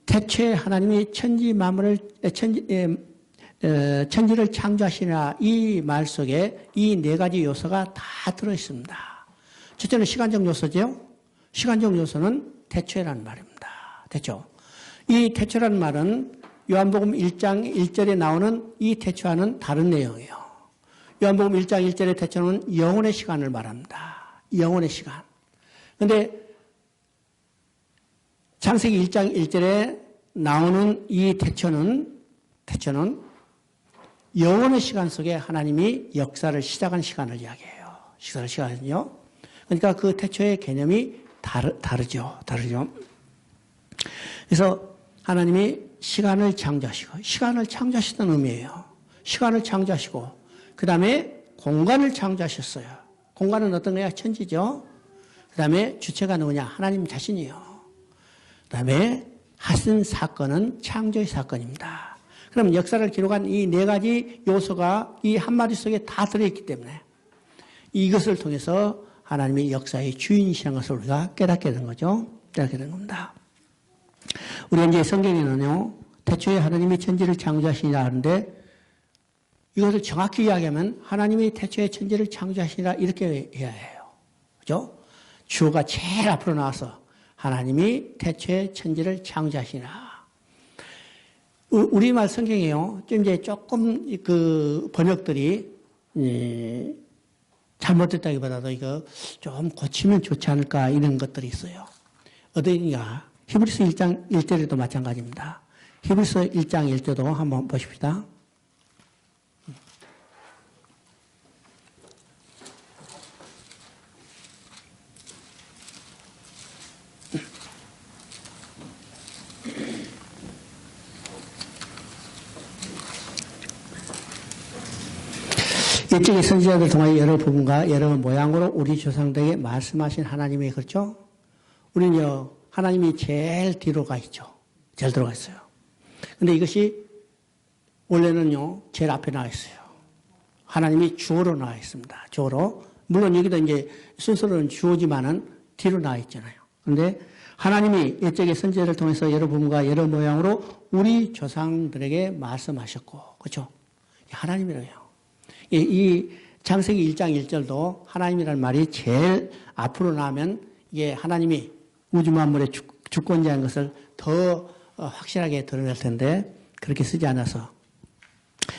태초에 하나님이 천지 만물을 천지를 창조하시나 이 말 속에 이 네 가지 요소가 다 들어 있습니다. 첫째는 시간적 요소죠. 시간적 요소는 태초라는 말입니다. 태초. 이 태초라는 말은 요한복음 1장 1절에 나오는 이 태초와는 다른 내용이에요. 요한복음 1장 1절의 태초는 영혼의 시간을 말합니다. 영혼의 시간. 그런데 창세기 1장 1절에 나오는 이 태초는 영혼의 시간 속에 하나님이 역사를 시작한 시간을 이야기해요. 시작한 시간은요. 그러니까 그 태초의 개념이 다르죠. 그래서 하나님이 시간을 창조하시던 의미예요. 시간을 창조하시고, 그 다음에 공간을 창조하셨어요. 공간은 어떤 거야? 천지죠. 그 다음에 주체가 누구냐? 하나님 자신이에요. 그 다음에 하신 사건은 창조의 사건입니다. 그럼 역사를 기록한 이 네 가지 요소가 이 한마디 속에 다 들어있기 때문에 이것을 통해서 하나님이 역사의 주인이시라는 것을 우리가 깨닫게 된 거죠. 깨닫게 된 겁니다. 우리가 이제 성경에는요, 태초에 하나님이 천지를 창조하시니라 하는데 이것을 정확히 이야기하면 하나님이 태초에 천지를 창조하시니라 이렇게 해야 해요. 그죠? 주어가 제일 앞으로 나와서 하나님이 태초에 천지를 창조하시니라. 우리말 성경이요, 좀 이제 조금 그 번역들이 잘못됐다기보다도 이거 좀 고치면 좋지 않을까 이런 것들이 있어요. 어디가? 히브리서 1장 1절에도 마찬가지입니다. 히브리서 1장 1절도 한번 보십시다. 일찍이 선지자들 통하여 여러 부분과 여러 모양으로 우리 조상들에게 말씀하신 하나님의 그렇죠? 우리는요, 하나님이 제일 뒤로 가 있죠. 제일 들어가 있어요. 근데 이것이 원래는요, 제일 앞에 나와 있어요. 하나님이 주어로 나와 있습니다. 주어로. 물론 여기도 이제 순서로는 주어지만은 뒤로 나와 있잖아요. 그런데 하나님이 옛적의 선지자를 통해서 여러 부분과 여러 모양으로 우리 조상들에게 말씀하셨고, 그렇죠? 하나님이래요. 이 창세기 1장 1절도 하나님이라는 말이 제일 앞으로 나오면 이게 하나님이 우주 만물의 주권자인 것을 더 확실하게 드러낼 텐데 그렇게 쓰지 않아서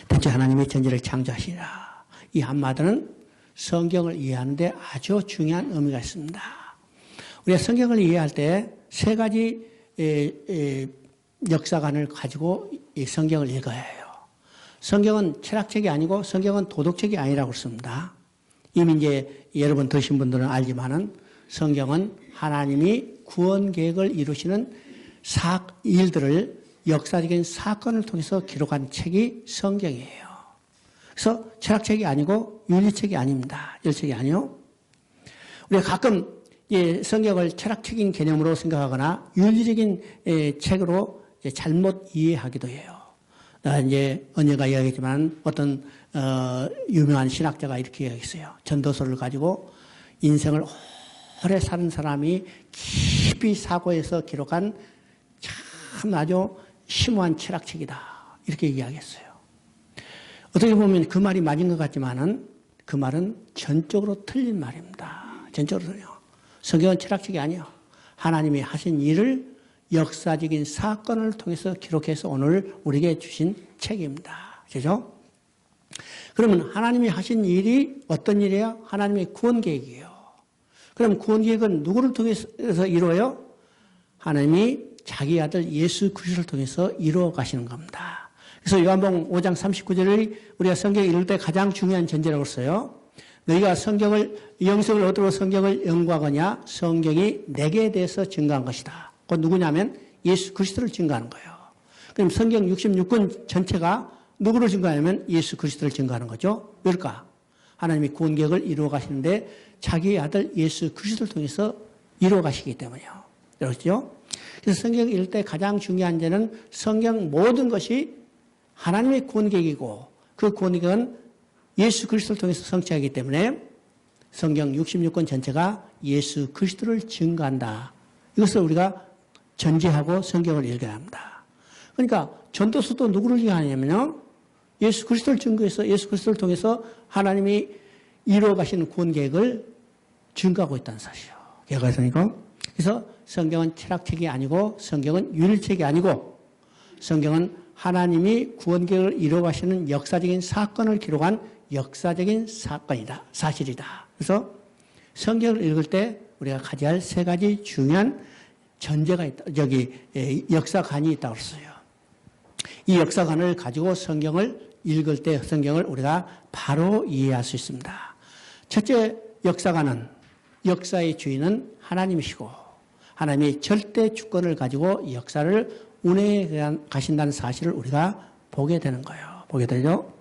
대체 하나님이 전지를 창조하시라. 이 한마디는 성경을 이해하는데 아주 중요한 의미가 있습니다. 우리가 성경을 이해할 때 세 가지 역사관을 가지고 이 성경을 읽어야 해요. 성경은 철학책이 아니고 성경은 도덕책이 아니라고 그랬습니다. 이미 이제 여러분 들으신 분들은 알지만은 성경은 하나님이 구원 계획을 이루시는 일들을 역사적인 사건을 통해서 기록한 책이 성경이에요. 그래서 철학책이 아니고 윤리책이 아닙니다. 윤리책이 아니요. 우리가 가끔 성경을 철학적인 개념으로 생각하거나 윤리적인 책으로 잘못 이해하기도 해요. 이제 언젠가 이야기했지만 어떤 유명한 신학자가 이렇게 이야기했어요. 전도서를 가지고 인생을 오래 사는 사람이 깊이 사고해서 기록한 참 아주 심오한 철학책이다. 이렇게 이야기했어요. 어떻게 보면 그 말이 맞은 것 같지만은 그 말은 전적으로 틀린 말입니다. 전적으로 틀려요. 성경은 철학책이 아니에요. 하나님이 하신 일을 역사적인 사건을 통해서 기록해서 오늘 우리에게 주신 책입니다. 그죠? 그러면 하나님이 하신 일이 어떤 일이에요? 하나님의 구원 계획이에요. 그럼 구원 계획은 누구를 통해서 이루어요? 하나님이 자기 아들 예수 그리스도를 통해서 이루어 가시는 겁니다. 그래서 요한복음 5장 39절을 우리가 성경 읽을 때 가장 중요한 전제라고 써요. 너희가 영성을 얻으러 성경을 연구하거냐? 성경이 내게 대해서 증거한 것이다. 그건 누구냐면 예수 그리스도를 증거하는 거예요. 그럼 성경 66권 전체가 누구를 증거하냐면 예수 그리스도를 증거하는 거죠. 왜일까? 하나님이 구원 계획을 이루어 가시는데 자기의 아들 예수 그리스도를 통해서 이루어 가시기 때문이에요. 그렇죠? 그래서 성경 읽을 때 가장 중요한 점은 성경 모든 것이 하나님의 구원 계획이고 그 구원 계획은 예수 그리스도를 통해서 성취하기 때문에 성경 66권 전체가 예수 그리스도를 증거한다. 이것을 우리가 전제하고 성경을 읽어야 합니다. 그러니까 전도서도 누구를 증거하냐면요. 예수 그리스도를 증거해서 예수 그리스도를 통해서 하나님이 이루어 가시는 구원 계획을 증거하고 있다는 사실이에요. 그래서 성경은 철학책이 아니고 성경은 윤리책이 아니고 성경은 하나님이 구원 계획을 이루어 가시는 역사적인 사건을 기록한 역사적인 사건이다. 사실이다. 그래서 성경을 읽을 때 우리가 가져야 할 세 가지 중요한 전제가 있다. 역사관이 있다고 했어요. 이 역사관을 가지고 성경을 읽을 때 성경을 우리가 바로 이해할 수 있습니다. 첫째 역사관은 역사의 주인은 하나님이시고 하나님이 절대 주권을 가지고 역사를 운행해 가신다는 사실을 우리가 보게 되는 거예요. 보게 되죠.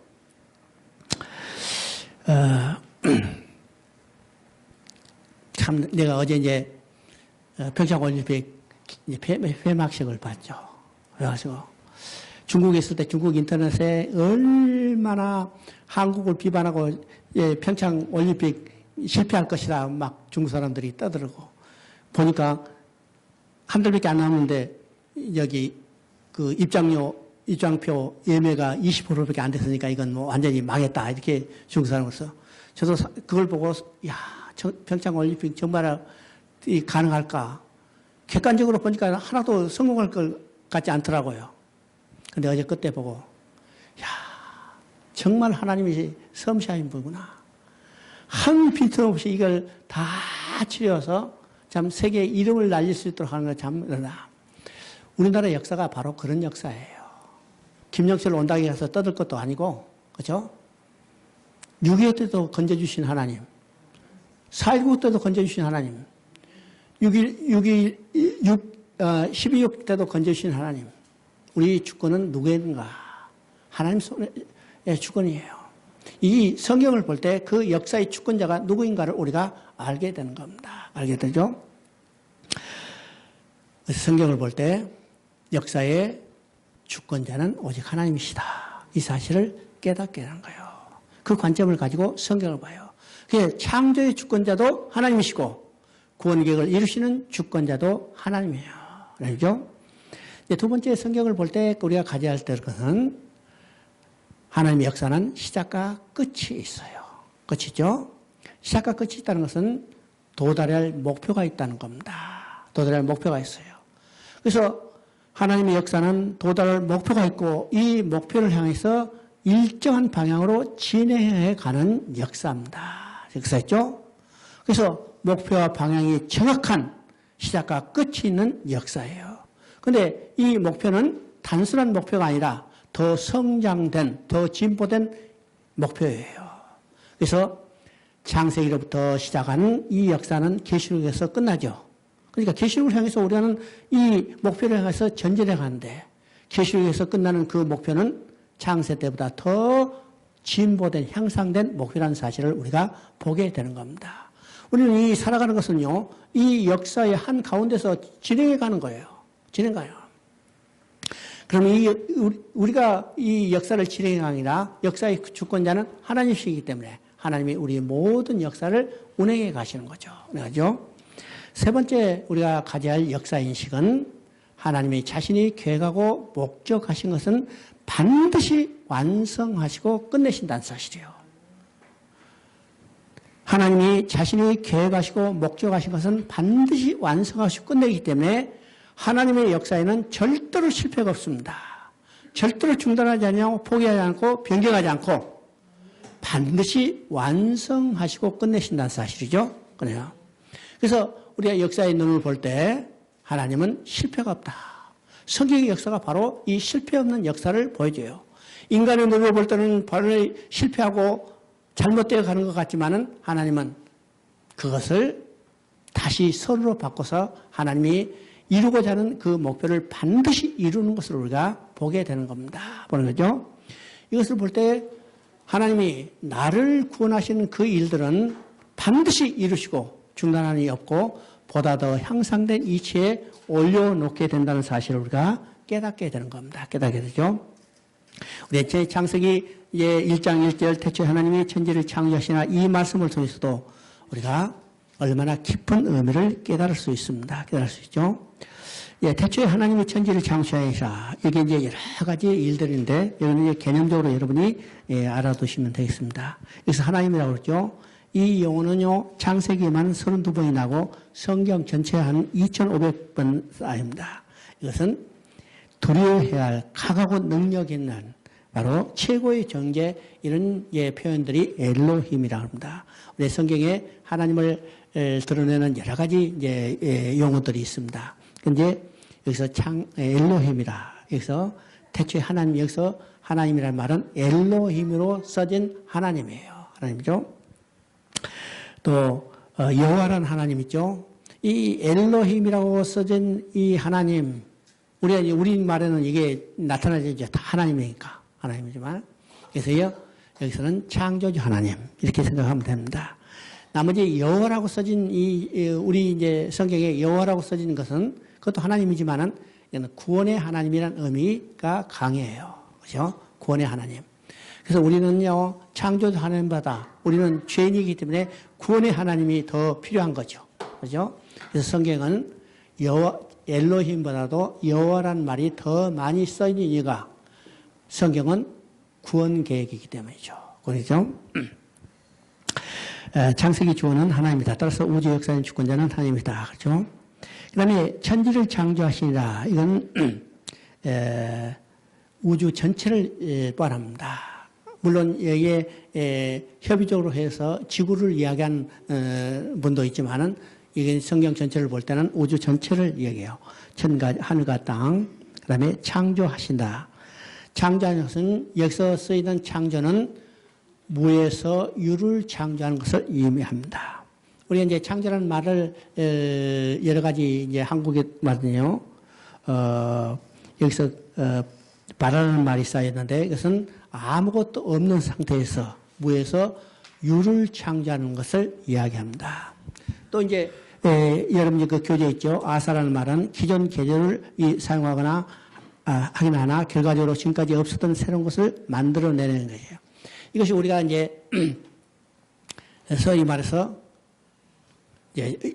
참 내가 어제 이제 평창 올림픽 폐막식을 봤죠. 그래가지고 중국에 있을 때 중국 인터넷에 얼마나 한국을 비판하고 평창 올림픽 실패할 것이라 막 중국 사람들이 떠들고 보니까 한 달밖에 안 남았는데 여기 그 입장표 예매가 20%밖에 안 됐으니까 이건 뭐 완전히 망했다 이렇게 중국 사람으로서 저도 그걸 보고 야 평창 올림픽 정말 가능할까 객관적으로 보니까 하나도 성공할 것 같지 않더라고요. 근데 어제 그때 보고 야 정말 하나님이 섬시하신 분구나. 한 빈틈없이 이걸 다 치료해서 참 세계의 이름을 날릴 수 있도록 하는 건 참 그러나 우리나라 역사가 바로 그런 역사예요. 김영철 온당에 가서 떠들 것도 아니고 그렇죠? 6.25 때도 건져주신 하나님 4.19 때도 건져주신 하나님 12.6 때도 건져주신 하나님 우리 주권은 누구인가? 하나님 손의 주권이에요. 이 성경을 볼 때 그 역사의 주권자가 누구인가를 우리가 알게 되는 겁니다. 알게 되죠? 성경을 볼 때 역사의 주권자는 오직 하나님이시다. 이 사실을 깨닫게 되는 거예요. 그 관점을 가지고 성경을 봐요. 그게 창조의 주권자도 하나님이시고 구원 계획을 이루시는 주권자도 하나님이에요. 그렇죠? 두 번째 성경을 볼 때 우리가 가져야 할 것은 하나님의 역사는 시작과 끝이 있어요. 끝이죠. 시작과 끝이 있다는 것은 도달해야 할 목표가 있다는 겁니다. 도달해야 할 목표가 있어요. 그래서 하나님의 역사는 도달할 목표가 있고 이 목표를 향해서 일정한 방향으로 진행해 가는 역사입니다. 역사였죠? 그래서 목표와 방향이 정확한 시작과 끝이 있는 역사예요. 그런데 이 목표는 단순한 목표가 아니라 더 성장된, 더 진보된 목표예요. 그래서 창세기로부터 시작하는 이 역사는 계시록에서 끝나죠. 그러니까 계시록을 향해서 우리는 이 목표를 향해서 전진해 가는데 계시록에서 끝나는 그 목표는 창세 때보다 더 진보된 향상된 목표라는 사실을 우리가 보게 되는 겁니다. 우리는 이 살아가는 것은요, 이 역사의 한 가운데서 진행해 가는 거예요. 진행가요. 그러면 우리가 이 역사를 진행해 가는 게 아니라 역사의 주권자는 하나님이시기 때문에 하나님이 우리 모든 역사를 운행해 가시는 거죠. 그렇죠? 세 번째 우리가 가져야 할 역사인식은 하나님이 자신이 계획하고 목적하신 것은 반드시 완성하시고 끝내신다는 사실이에요. 하나님이 자신이 계획하시고 목적하신 것은 반드시 완성하시고 끝내기 때문에 하나님의 역사에는 절대로 실패가 없습니다. 절대로 중단하지 않고 포기하지 않고 변경하지 않고 반드시 완성하시고 끝내신다는 사실이죠. 그래요. 그래서 우리가 역사의 눈을 볼 때 하나님은 실패가 없다. 성경의 역사가 바로 이 실패 없는 역사를 보여줘요. 인간의 눈을 볼 때는 바로 실패하고 잘못되어 가는 것 같지만은 하나님은 그것을 다시 선으로 바꿔서 하나님이 이루고자 하는 그 목표를 반드시 이루는 것을 우리가 보게 되는 겁니다. 보는 거죠. 이것을 볼 때 하나님이 나를 구원하시는 그 일들은 반드시 이루시고 중단하는 일이 없고 보다 더 향상된 이치에 올려놓게 된다는 사실을 우리가 깨닫게 되는 겁니다. 깨닫게 되죠. 우리 창세기 1장 1절 태초에 하나님이 천지를 창조하시나 이 말씀을 통해서도 우리가 얼마나 깊은 의미를 깨달을 수 있습니다. 깨달을 수 있죠. 태초에 하나님이 천지를 창조하시나 이게 이제 여러 가지 일들인데 이거는 이제 개념적으로 여러분이 알아두시면 되겠습니다. 그래서 하나님이라고 그러죠. 이 용어는요, 창세기에만 32번이 나고 성경 전체에 한 2,500번 쌓입니다. 이것은 두려워해야 할 각하고 능력 있는 바로 최고의 정죄 이런 표현들이 엘로힘이라고 합니다. 우리 성경에 하나님을 드러내는 여러 가지 이제 용어들이 있습니다. 근데 여기서 엘로힘이라 여기서 태초에 하나님 여기서 하나님이라는 말은 엘로힘으로 써진 하나님이에요. 하나님이죠. 또 여호와라는 하나님 있죠. 이 엘로힘이라고 써진 이 하나님 우리 말에는 이게 나타나죠. 다 하나님이니까 하나님이지만 그래서요 여기서는 창조주 하나님 이렇게 생각하면 됩니다. 나머지 여호와라고 써진 우리 이제 성경에 여호와라고 써진 것은 그것도 하나님이지만은 구원의 하나님이라는 의미가 강해요. 그렇죠? 구원의 하나님. 그래서 우리는요, 창조주 하나님보다 우리는 죄인이기 때문에 구원의 하나님이 더 필요한 거죠. 그죠? 그래서 성경은 엘로힘보다도 여호와라는 말이 더 많이 써있는 이유가 성경은 구원 계획이기 때문이죠. 그렇죠? 창세기 주원은 하나님이다. 따라서 우주 역사의 주권자는 하나님이다. 그렇죠? 그 다음에 천지를 창조하시니라. 이건 우주 전체를 포함합니다. 물론 여기에 협의적으로 해서 지구를 이야기한 분도 있지만은 이게 성경 전체를 볼 때는 우주 전체를 이야기해요. 천과 하늘과 땅, 그 다음에 창조하신다. 창조하는 것은 여기서 쓰이는 창조는 무에서 유를 창조하는 것을 의미합니다. 우리가 이제 창조라는 말을 여러 가지 이제 한국에 말은요, 여기서 바라는 말이 쌓였는데 이것은 아무것도 없는 상태에서 무에서 유를 창조하는 것을 이야기합니다. 또 이제 여러분이 그 교재 있죠. 아사라는 말은 기존 계절을 사용하거나 하긴 하나 결과적으로 지금까지 없었던 새로운 것을 만들어내는 거예요. 이것이 우리가 이제 소위 말해서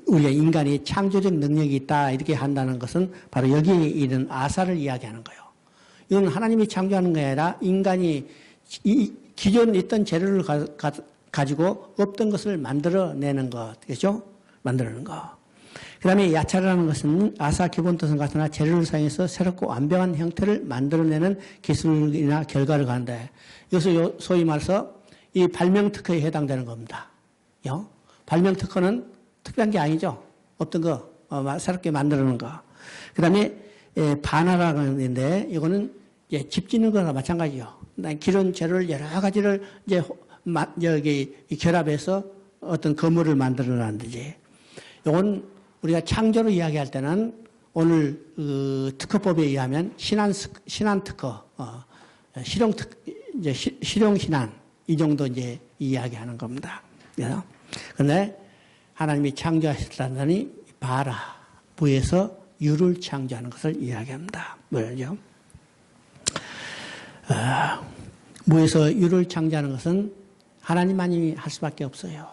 우리가 인간이 창조적 능력이 있다 이렇게 한다는 것은 바로 여기에 있는 아사를 이야기하는 거예요. 이건 하나님이 창조하는 게 아니라 인간이 이 기존 있던 재료를 가지고 없던 것을 만들어내는 것, 그죠? 만들어내는 거. 그 다음에 야차라는 것은 아사 기본 뜻은 같으나 재료를 사용해서 새롭고 완벽한 형태를 만들어내는 기술이나 결과를 가는데 이것을 소위 말해서 이 발명 특허에 해당되는 겁니다. 발명 특허는 특별한 게 아니죠. 없던 거 새롭게 만들어내는 거. 그 다음에 반화라는 건데 이거는 집 짓는 거나 마찬가지요. 기존 재료를 여러 가지를 이제 여기 결합해서 어떤 건물을 만들어낸다든지. 이건 우리가 창조로 이야기할 때는 오늘 특허법에 의하면 신안 특허, 실용 이제 실용 신안 이 정도 이제 이야기하는 겁니다. 그런데 하나님이 창조하셨다더니 바라 무에서 유를 창조하는 것을 이야기합니다. 뭐죠? 무에서 유를 창조하는 것은 하나님만이 할 수밖에 없어요.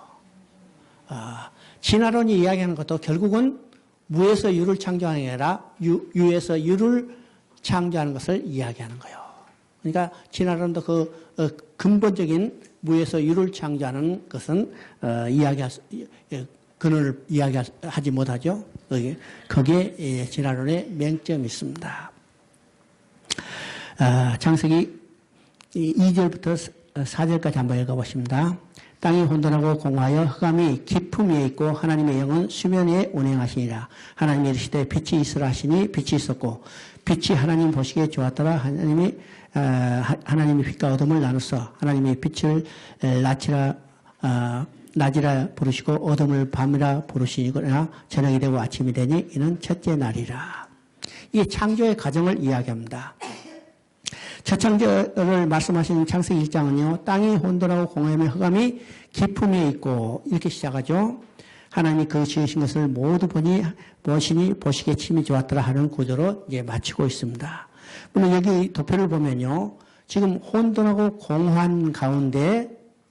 진화론이 이야기하는 것도 결국은 무에서 유를 창조하는 게 아니라 유에서 유를 창조하는 것을 이야기하는 거예요. 그러니까 진화론도 그 근본적인 무에서 유를 창조하는 것은 근원을 이야기하지 못하죠. 거기에 진화론의 맹점이 있습니다. 창세기 2절부터 4절까지 한번 읽어보십니다. 땅이 혼돈하고 공허하여 흑암이 깊음 위에 있고 하나님의 영은 수면 위에 운행하시니라. 하나님이 이르시되 빛이 있으라 하시니 빛이 있었고 빛이 하나님 보시기에 좋았더라. 하나님이 빛과 어둠을 나누서 하나님이 빛을 낮이라 부르시고 어둠을 밤이라 부르시니거나 저녁이 되고 아침이 되니 이는 첫째 날이라. 이 창조의 과정을 이야기합니다. 첫 창조를 말씀하신 창세기 1장은요. 땅이 혼돈하고 공허하며 흑암이 깊음 위에 있고 이렇게 시작하죠. 하나님이 그 지으신 것을 모두 보시니 보시기에 침이 좋았더라 하는 구조로 이제 마치고 있습니다. 물론 여기 도표를 보면요. 지금 혼돈하고 공허한 가운데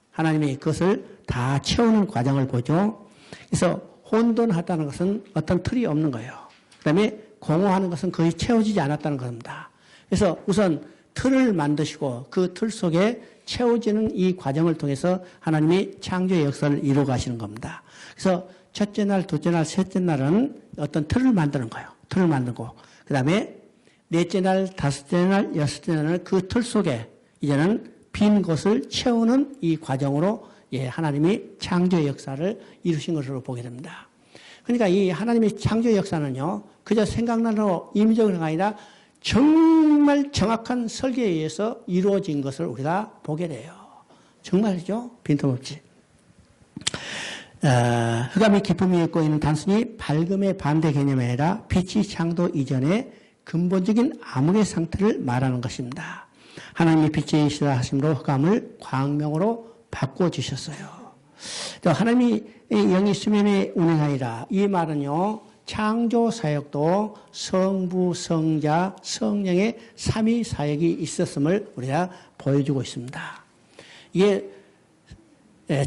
하나님이 그것을 다 채우는 과정을 보죠. 그래서 혼돈하다는 것은 어떤 틀이 없는 거예요. 그 다음에 공허하는 것은 거의 채워지지 않았다는 겁니다. 그래서 우선 틀을 만드시고 그 틀 속에 채워지는 이 과정을 통해서 하나님이 창조의 역사를 이루어 가시는 겁니다. 그래서 첫째 날, 둘째 날, 셋째 날은 어떤 틀을 만드는 거예요. 틀을 만들고 그 다음에 넷째 날, 다섯째 날, 여섯째 날은 그 틀 속에 이제는 빈 곳을 채우는 이 과정으로 하나님이 창조의 역사를 이루신 것으로 보게 됩니다. 그러니까 이 하나님의 창조의 역사는요. 그저 생각나는 임의적으로가 아니라 정말 정확한 설계에 의해서 이루어진 것을 우리가 보게 돼요. 정말이죠. 빈틈없이. 흑암이 깊음 위에 있고 있는 단순히 밝음의 반대 개념이 아니라 빛이 창조 이전의 근본적인 암흑의 상태를 말하는 것입니다. 하나님이 빛이시라 하심으로 흑암을 광명으로 바꿔주셨어요. 하나님이 영이 수면에 운행하리라. 이 말은요. 창조 사역도 성부, 성자, 성령의 삼위 사역이 있었음을 우리가 보여주고 있습니다. 이게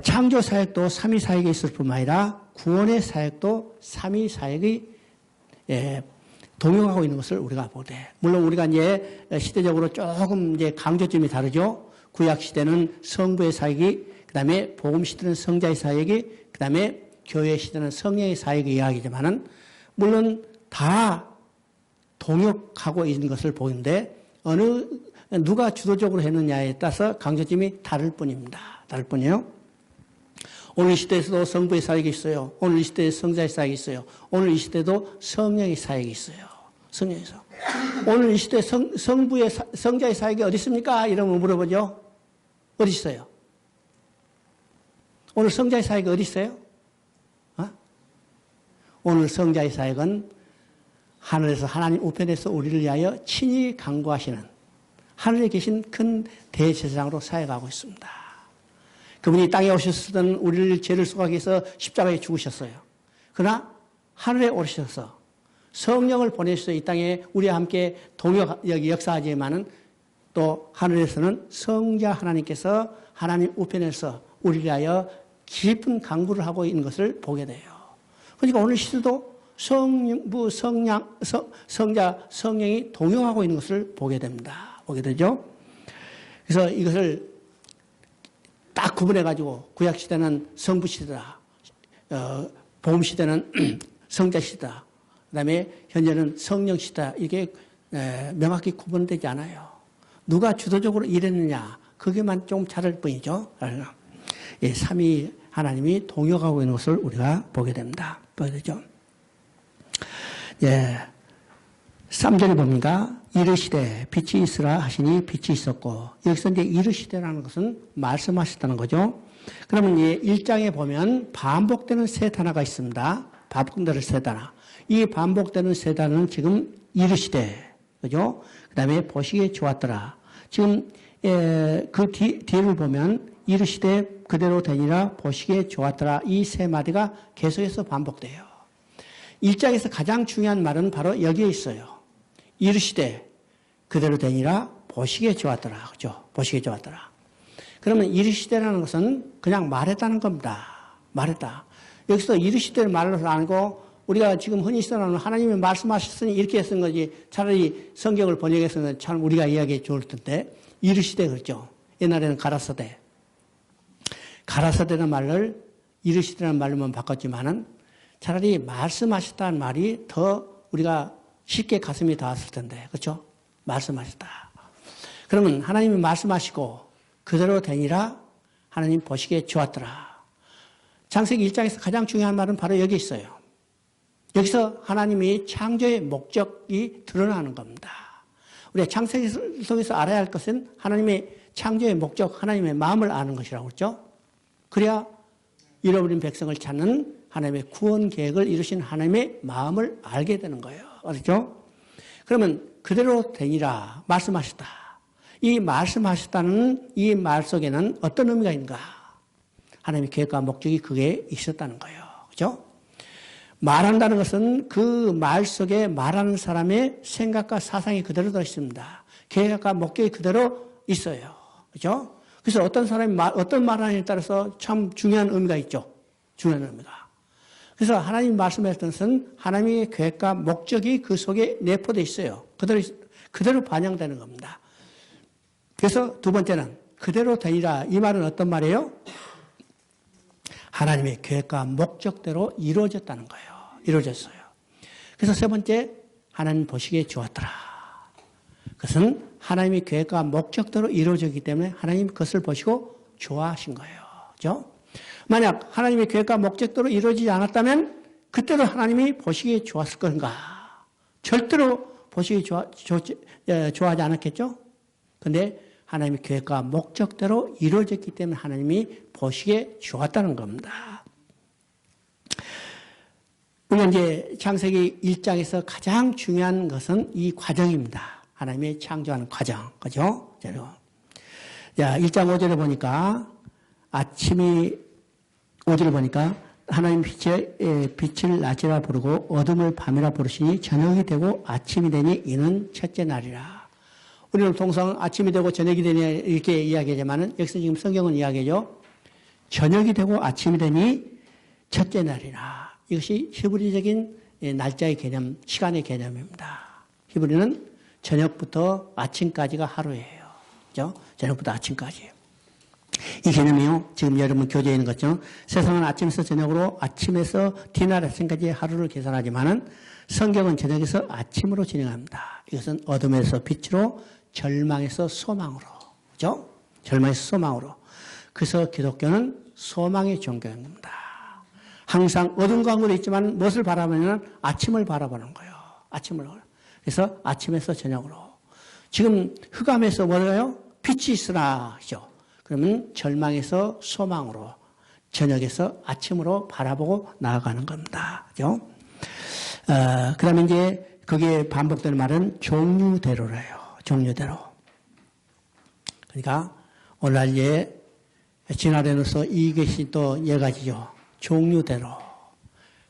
창조 사역도 삼위 사역이 있을 뿐만 아니라 구원의 사역도 삼위 사역이 동용하고 있는 것을 우리가 보되, 물론 우리가 이제 시대적으로 조금 이제 강조점이 다르죠. 구약 시대는 성부의 사역이, 그 다음에 복음 시대는 성자의 사역이, 그 다음에 교회 시대는 성령의 사역이 이야기지만은 물론 다 동역하고 있는 것을 보이는데 누가 주도적으로 했느냐에 따라서 강조점이 다를 뿐입니다. 다를 뿐이에요. 오늘 이 시대에서도 성부의 사역이 있어요. 오늘 이 시대에 성자의 사역이 있어요. 오늘 이 시대에도 성령의 사역이 있어요. 성령에서. 오늘 이 시대에 성부의 성자의 사역이 어디 있습니까? 이러면 물어보죠. 어디 있어요? 오늘 성자의 사역이 어디 있어요? 오늘 성자의 사역은 하늘에서 하나님 우편에서 우리를 위하여 친히 강구하시는 하늘에 계신 큰 대제사장으로 사역하고 있습니다. 그분이 땅에 오셨던 우리를 죄를 속하기 위해서 십자가에 죽으셨어요. 그러나 하늘에 오르셔서 성령을 보내셔서 이 땅에 우리와 함께 역사하지만은 또 하늘에서는 성자 하나님께서 하나님 우편에서 우리를 위하여 깊은 강구를 하고 있는 것을 보게 돼요. 그러니까 오늘 시대도 성부, 성자, 성령이 동용하고 있는 것을 보게 됩니다. 보게 되죠. 그래서 이것을 딱 구분해가지고 구약시대는 성부시대다. 복음시대는 성자시대다. 그 다음에 현재는 성령시대다. 이게 명확히 구분되지 않아요. 누가 주도적으로 이랬느냐. 그게만 좀 다를 뿐이죠. 예, 삼위 하나님이 동역하고 있는 것을 우리가 보게 됩니다. 보게 되죠. 예. 3절에 봅니까? 이르시되 빛이 있으라 하시니 빛이 있었고, 여기서 이제 이르시되라는 것은 말씀하셨다는 거죠. 그러면 이제 1장에 보면 반복되는 세 단어가 있습니다. 반복되는 세 단어. 이 반복되는 세 단어는 지금 이르시되, 그죠? 그 다음에 보시기에 좋았더라. 지금, 그 뒤를 보면 이르시되 그대로 되니라 보시기에 좋았더라. 이 세 마디가 계속해서 반복돼요. 1장에서 가장 중요한 말은 바로 여기에 있어요. 이르시되 그대로 되니라 보시기에 좋았더라. 그죠? 보시기에 좋았더라. 그러면 이르시되라는 것은 그냥 말했다는 겁니다. 말했다. 여기서 이르시되를 말로 아니고 우리가 지금 흔히 쓰는 하나님이 말씀하셨으니 이렇게 쓴 거지 차라리 성경을 번역해서는 참 우리가 이야기해 좋을 텐데 이르시되 그렇죠. 옛날에는 가라사대. 가라사대라는 말을 이르시되라는 말로만 바꿨지만은 차라리 말씀하셨다는 말이 더 우리가 쉽게 가슴이 닿았을 텐데, 그렇죠? 말씀하셨다. 그러면 하나님이 말씀하시고 그대로 되니라 하나님 보시기에 좋았더라. 창세기 1장에서 가장 중요한 말은 바로 여기 있어요. 여기서 하나님이 창조의 목적이 드러나는 겁니다. 우리가 창세기 속에서 알아야 할 것은 하나님의 창조의 목적, 하나님의 마음을 아는 것이라고 그랬죠? 그래야 잃어버린 백성을 찾는 하나님의 구원 계획을 이루신 하나님의 마음을 알게 되는 거예요. 그렇죠? 그러면 그대로 되니라 말씀하셨다. 이 말씀하셨다는 이 말 속에는 어떤 의미가 있는가? 하나님의 계획과 목적이 그게 있었다는 거예요. 그렇죠? 말한다는 것은 그 말 속에 말하는 사람의 생각과 사상이 그대로 들어 있습니다. 계획과 목적이 그대로 있어요. 그렇죠? 그래서 어떤 사람이 어떤 말하느냐에 따라서 참 중요한 의미가 있죠. 중요한 의미가. 그래서 하나님 말씀하셨던 것은 하나님의 계획과 목적이 그 속에 내포되어 있어요. 그대로 반영되는 겁니다. 그래서 두 번째는 그대로 되니라. 이 말은 어떤 말이에요? 하나님의 계획과 목적대로 이루어졌다는 거예요. 이루어졌어요. 그래서 세 번째, 하나님 보시기에 좋았더라. 그것은 하나님의 계획과 목적대로 이루어졌기 때문에 하나님 그것을 보시고 좋아하신 거예요. 그렇죠? 만약 하나님의 계획과 목적대로 이루어지지 않았다면 그때도 하나님이 보시기에 좋았을 건가? 절대로 보시기 좋아하지 않았겠죠? 그런데 하나님의 계획과 목적대로 이루어졌기 때문에 하나님이 보시기에 좋았다는 겁니다. 우리가 이제 창세기 1장에서 가장 중요한 것은 이 과정입니다. 하나님의 창조하는 과정. 그죠? 자, 1장 5절에 보니까 아침이 5절을 보니까 하나님 빛을 낮이라 부르고 어둠을 밤이라 부르시니 저녁이 되고 아침이 되니 이는 첫째 날이라. 우리는 통상 아침이 되고 저녁이 되니 이렇게 이야기하지만은 여기서 지금 성경은 이야기죠. 저녁이 되고 아침이 되니 첫째 날이라. 이것이 히브리적인 날짜의 개념, 시간의 개념입니다. 히브리는 저녁부터 아침까지가 하루예요. 그죠? 저녁부터 아침까지. 이 개념이요. 지금 여러분 교재에 있는 것처럼 세상은 아침에서 저녁으로 아침에서 뒤날 아침까지 하루를 계산하지만은 성경은 저녁에서 아침으로 진행합니다. 이것은 어둠에서 빛으로 절망에서 소망으로. 그죠? 절망에서 소망으로. 그래서 기독교는 소망의 종교입니다. 항상 어둠 가운데 있지만 무엇을 바라보냐면 아침을 바라보는 거예요. 아침을. 그래서 아침에서 저녁으로. 지금 흑암에서 뭐래요? 빛이 있으나 하죠. 그러면 절망에서 소망으로, 저녁에서 아침으로 바라보고 나아가는 겁니다. 그죠? 그 다음에 이제 그게 반복되는 말은 종류대로래요. 종류대로. 그러니까 오늘날 진화론에서 이것이 또 가지죠. 종류대로.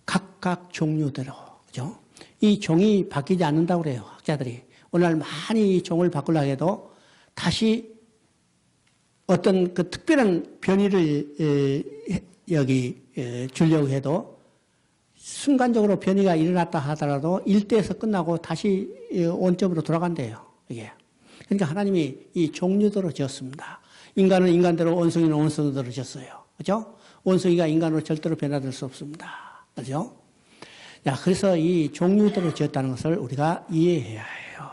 각각 종류대로. 그죠? 이 종이 바뀌지 않는다고 그래요. 학자들이. 오늘날 많이 종을 바꾸려고 해도 다시 어떤 그 특별한 변이를 주려고 해도 순간적으로 변이가 일어났다 하더라도 일대에서 끝나고 다시 원점으로 돌아간대요. 이게. 그러니까 하나님이 이 종류대로 지었습니다. 인간은 인간대로, 원숭이는 원숭이대로 지었어요. 그죠? 원숭이가 인간으로 절대로 변화될 수 없습니다. 그죠? 자, 그래서 이 종류대로 지었다는 것을 우리가 이해해야 해요.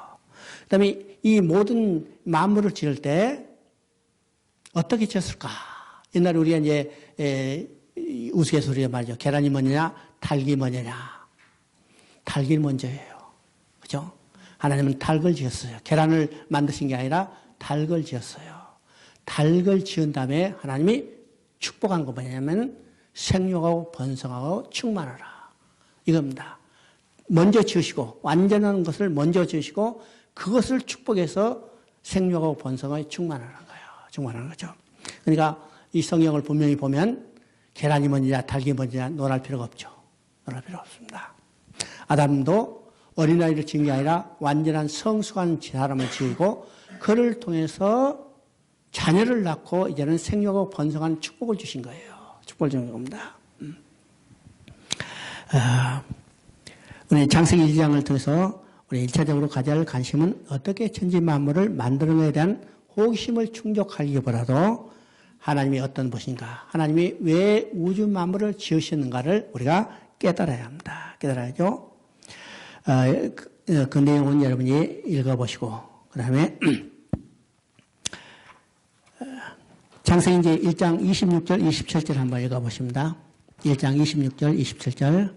그 다음에 이 모든 만물을 지을 때 어떻게 지었을까? 옛날에 우리가 이제, 우스갯소리에 말이죠. 계란이 먼저냐, 닭이 먼저냐. 닭이 먼저예요. 그죠? 하나님은 닭을 지었어요. 계란을 만드신 게 아니라 닭을 지었어요. 닭을 지은 다음에 하나님이 축복한 거 뭐냐면 생육하고 번성하고 충만하라. 이겁니다. 먼저 지으시고 완전한 것을 먼저 지으시고 그것을 축복해서 생육하고 번성하고 충만하는 거예요. 충만하는 거죠. 그러니까 이 성경을 분명히 보면 계란이 먼저냐 닭이 먼저냐 논할 필요가 없죠. 논할 필요가 없습니다. 아담도 어린아이를 지은 게 아니라 완전한 성숙한 사람을 지으고 그를 통해서 자녀를 낳고 이제는 생육하고 번성한 축복을 주신 거예요. 축복을 주는 겁니다. 우리 창세기 1장을 통해서 우리 1차적으로 가져야 할 관심은 어떻게 천지 만물을 만드는 것에 대한 호기심을 충족하기보다도 하나님이 어떤 분인가, 하나님이 왜 우주 만물을 지으셨는가를 우리가 깨달아야 합니다. 깨달아야죠. 그 내용은 여러분이 읽어보시고 그 다음에 창세기 1장 26절, 27절 한번 읽어보십니다. 1장 26절, 27절.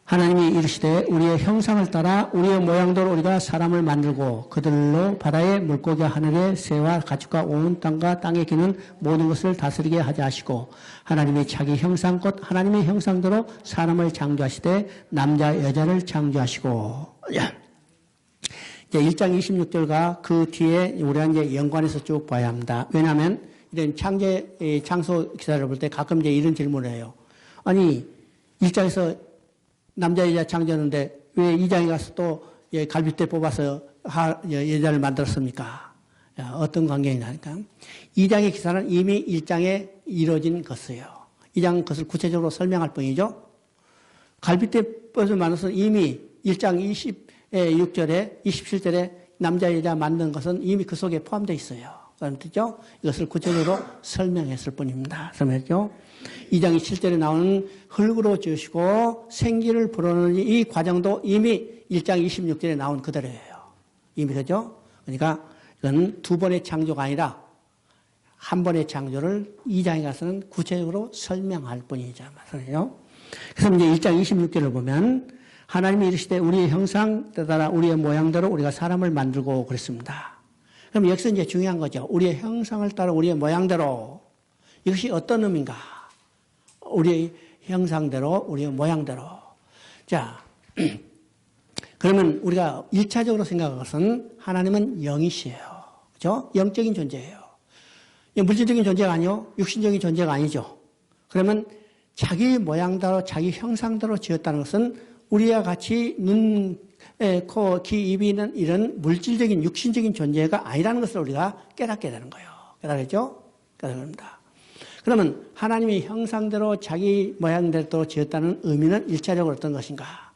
하나님이 이르시되 우리의 형상을 따라 우리의 모양대로 우리가 사람을 만들고 그들로 바다의 물고기와 하늘의 새와 가축과 온 땅과 땅에 기는 모든 것을 다스리게 하자 하시고 하나님이 자기 형상 곧 하나님의 형상대로 사람을 창조하시되 남자 여자를 창조하시고 이제 1장 26절과 그 뒤에 우리가 이제 연관해서 쭉 봐야 합니다. 왜냐하면 이런 창소 기사를 볼 때 가끔 이제 이런 질문을 해요. 아니 1장에서 남자 여자 창조하는데 왜 2장에 가서 또 갈빗대 뽑아서 여자를 만들었습니까? 어떤 관계이냐니까. 2장의 기사는 이미 1장에 이루어진 것이에요. 2장 것을 구체적으로 설명할 뿐이죠. 갈빗대 뽑아서 만들어서 이미 1장 26절에 27절에 남자 여자 만든 것은 이미 그 속에 포함되어 있어요. 그렇죠? 이것을 구체적으로 설명했을 뿐입니다. 설명했죠? 2장 7절에 나오는 흙으로 지으시고 생기를 불어넣는 이 과정도 이미 1장 26절에 나온 그대로예요. 이미 그죠? 그러니까 이건 두 번의 창조가 아니라 한 번의 창조를 2장에 가서는 구체적으로 설명할 뿐이죠. 맞아요. 그래서 이제 1장 26절을 보면 하나님이 이르시되 우리의 형상 따라 우리의 모양대로 우리가 사람을 만들고 그랬습니다. 그럼 여기서 이제 중요한 거죠. 우리의 형상을 따라 우리의 모양대로. 이것이 어떤 의미인가? 우리의 형상대로, 우리의 모양대로. 자, 그러면 우리가 1차적으로 생각할 것은 하나님은 영이시에요. 그죠? 영적인 존재예요. 물질적인 존재가 아니요. 육신적인 존재가 아니죠. 그러면 자기 모양대로, 자기 형상대로 지었다는 것은 우리와 같이 눈, 코, 귀, 입이 있는 이런 물질적인 육신적인 존재가 아니라는 것을 우리가 깨닫게 되는 거예요. 깨달았죠? 깨달습니다. 그러면 하나님의 형상대로 자기 모양대로 지었다는 의미는 1차적으로 어떤 것인가?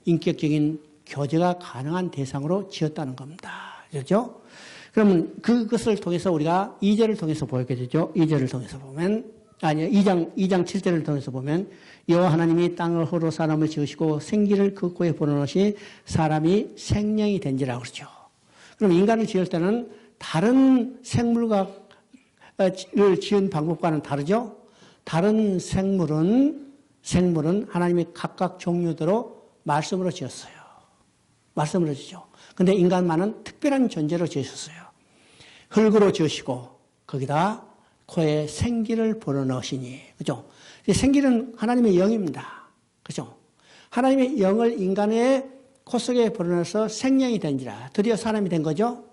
인격적인 교제가 가능한 대상으로 지었다는 겁니다. 그렇죠? 그러면 그것을 통해서 우리가 2절을 통해서 보게 되죠. 2절을 통해서 보면, 아니요, 2장 7절을 통해서 보면, 여호와 하나님이 땅을 흙으로 사람을 지으시고 생기를 그 코에 불어넣으시 사람이 생명이 된지라고 그러죠. 그럼 인간을 지을 때는 다른 생물을 지은 방법과는 다르죠. 다른 생물은 하나님이 각각 종류대로 말씀으로 지었어요. 말씀으로 지죠. 근데 인간만은 특별한 존재로 지으셨어요. 흙으로 지으시고 거기다 코에 생기를 불어넣으시니. 그죠? 생기는 하나님의 영입니다. 그죠? 하나님의 영을 인간의 코 속에 불어넣어서 생명이 된지라. 드디어 사람이 된 거죠?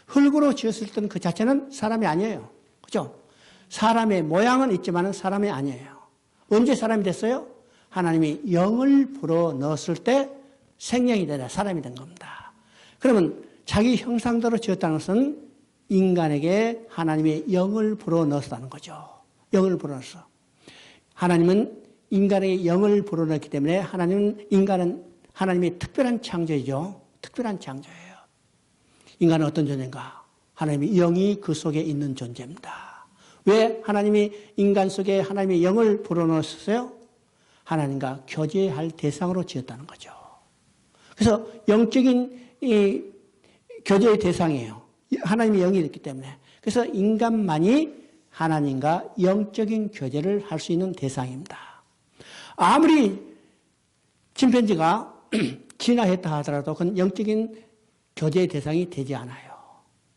흙으로 지었을 때는 그 자체는 사람이 아니에요. 그죠? 사람의 모양은 있지만 사람이 아니에요. 언제 사람이 됐어요? 하나님이 영을 불어넣었을 때 생명이 되라 사람이 된 겁니다. 그러면 자기 형상대로 지었다는 것은 인간에게 하나님의 영을 불어넣었다는 거죠. 영을 불어넣었어. 하나님은 인간에게 영을 불어넣었기 때문에 인간은 하나님의 특별한 창조이죠. 특별한 창조예요. 인간은 어떤 존재인가? 하나님의 영이 그 속에 있는 존재입니다. 왜 하나님이 인간 속에 하나님의 영을 불어넣었어요? 하나님과 교제할 대상으로 지었다는 거죠. 그래서 영적인 이 교제의 대상이에요. 하나님의 영이 있기 때문에. 그래서 인간만이 하나님과 영적인 교제를 할 수 있는 대상입니다. 아무리 침팬지가 진화했다 하더라도 그건 영적인 교제의 대상이 되지 않아요.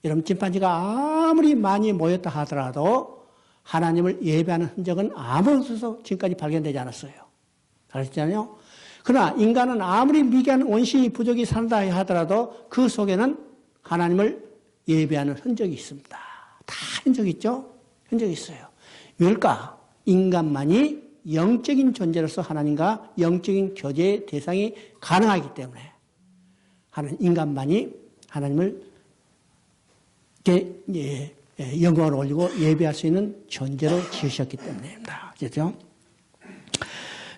여러분, 침팬지가 아무리 많이 모였다 하더라도 하나님을 예배하는 흔적은 아무것도 지금까지 발견되지 않았어요. 알았잖아요? 그러나 인간은 아무리 미개한 원시 부족이 산다 하더라도 그 속에는 하나님을 예배하는 흔적이 있습니다. 다 흔적이 있죠? 흔적이 있어요. 왜일까? 인간만이 영적인 존재로서 하나님과 영적인 교제의 대상이 가능하기 때문에 인간만이 하나님을 영광을 올리고 예배할 수 있는 존재로 지으셨기 때문입니다. 그렇죠?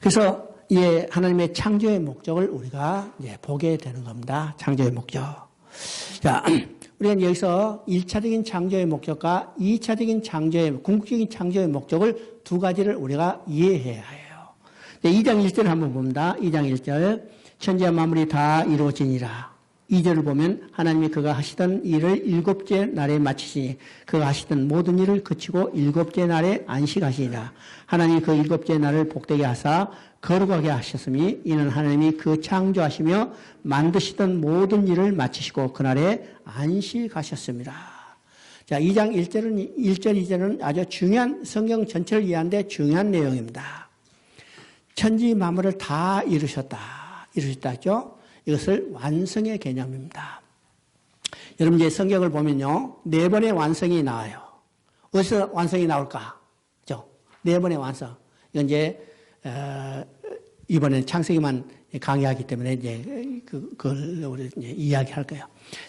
그래서 하나님의 창조의 목적을 우리가 보게 되는 겁니다. 창조의 목적. 자, 우리는 여기서 1차적인 창조의 목적과 2차적인 창조의, 궁극적인 창조의 목적을 두 가지를 우리가 이해해야 해요. 2장 1절 한번 봅니다. 2장 1절. 천지와 만물이 다 이루어지니라. 2절을 보면 하나님이 그가 하시던 일을 일곱째 날에 마치시니 그가 하시던 모든 일을 그치고 일곱째 날에 안식하시니라. 하나님이 그 일곱째 날을 복되게 하사 거룩하게 하셨으니 이는 하나님이 그 창조하시며 만드시던 모든 일을 마치시고 그날에 안식하셨습니다. 자, 2장 1절은 1절 2절은 아주 중요한 성경 전체를 이해하는데 중요한 내용입니다. 천지 만물을 다 이루셨다죠. 이것을 완성의 개념입니다. 여러분 이제 성경을 보면요, 4번의 완성이 나와요. 어디서 완성이 나올까? 그죠? 4번의 완성. 이건 이제 이번에는 창세기만 강의하기 때문에 이제 그걸 우리 이제 이야기할 거예요.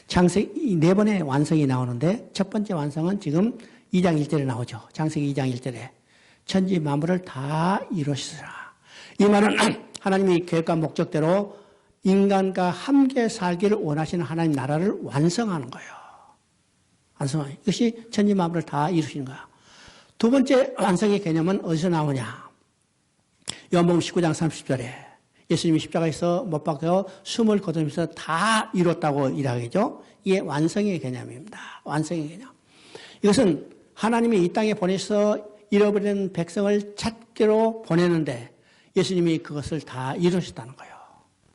창세기 4번의 완성이 나오는데 첫 번째 완성은 지금 2장 1절에 나오죠. 창세기 2장 1절에 천지 만물을 다 이루시라. 이 말은 하나님의 계획과 목적대로 인간과 함께 살기를 원하시는 하나님 나라를 완성하는 거예요. 완성하는. 이것이 천지 만물을 다 이루시는 거야. 두 번째 완성의 개념은 어디서 나오냐? 요한복음 19장 30절에 예수님이 십자가에서 못 박혀 숨을 거두면서 다 이뤘다고 이야기하죠. 이게 완성의 개념입니다. 완성의 개념. 이것은 하나님이 이 땅에 보내서 잃어버린 백성을 찾기로 보내는데 예수님이 그것을 다 이루셨다는 거예요.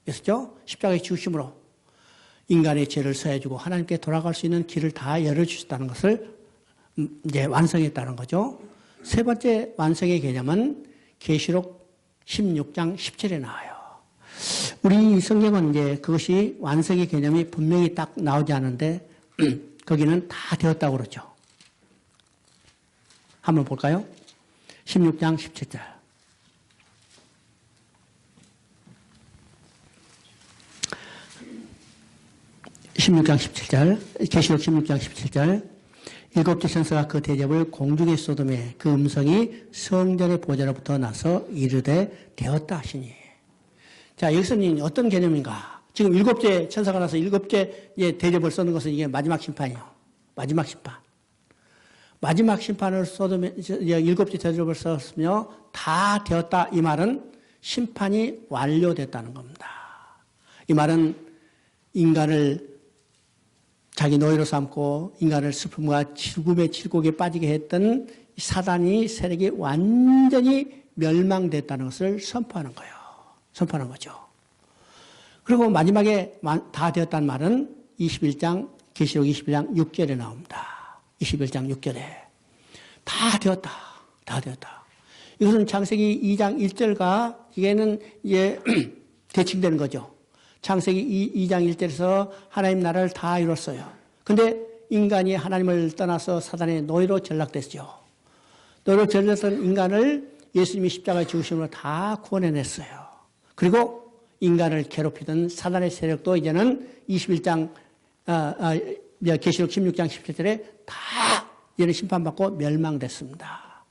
그렇죠? 십자가의 죽으심으로 인간의 죄를 사해주고 하나님께 돌아갈 수 있는 길을 다 열어주셨다는 것을 이제 완성했다는 거죠. 세 번째 완성의 개념은 계시록 16장 17에 나와요. 우리 성경은 이제 그것이 완성의 개념이 분명히 딱 나오지 않은데 거기는 다 되었다고 그러죠. 한번 볼까요? 16장 17절. 계시록 16장 17절. 일곱째 천사가 그 대접을 공중에 쏟음에 그 음성이 성전의 보좌로부터 나서 이르되 되었다 하시니. 자, 여기서는 어떤 개념인가? 지금 일곱째 천사가 나서 일곱째 대접을 쏟는 것은 이게 마지막 심판이에요. 마지막 심판. 마지막 심판을 쏟으며 일곱째 대접을 쏟으며 다 되었다. 이 말은 심판이 완료됐다는 겁니다. 이 말은 인간을 자기 노예로 삼고 인간을 슬픔과 죽음의 칠곡에 빠지게 했던 사단이 세력이 완전히 멸망됐다는 것을 선포하는 거예요. 선포하는 거죠. 그리고 마지막에 다 되었다는 말은 21장, 계시록 21장 6절에 나옵니다. 21장 6절에. 다 되었다. 다 되었다. 이것은 창세기 2장 1절과 이게는 이제 대칭되는 거죠. 창세기 2장 1절에서 하나님 나라를 다 이뤘어요. 근데 인간이 하나님을 떠나서 사단의 노예로 전락됐죠. 노예로 전락된 인간을 예수님이 십자가에 죽으심으로 다 구원해냈어요. 그리고 인간을 괴롭히던 사단의 세력도 이제는 21장, 계시록 16장 17절에 다 이제는 심판받고 멸망됐습니다.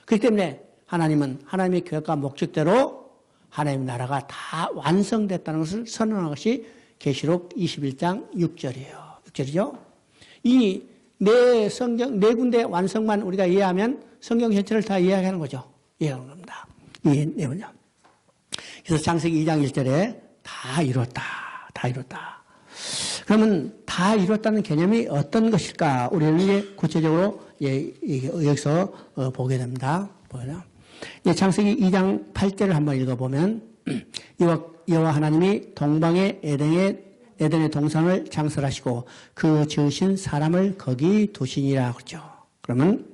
그렇기 때문에 하나님은 하나님의 계획과 목적대로 하나님의 나라가 다 완성됐다는 것을 선언한 것이 계시록 21장 6절이에요. 6절이죠. 이 네 성경, 네 군데 완성만 우리가 이해하면 성경 전체를 다 이해하는 거죠. 이해하는 겁니다. 이 내용은요. 그래서 창세기 2장 1절에 다 이뤘다. 다 이뤘다. 그러면 다 이뤘다는 개념이 어떤 것일까? 우리는 이제 구체적으로 여기서 보게 됩니다. 창세기 2장 8절을 한번 읽어보면 여호와 하나님이 동방의 에덴의 동산을 창설하시고 그 지으신 사람을 거기 두시니라 그러죠. 그러면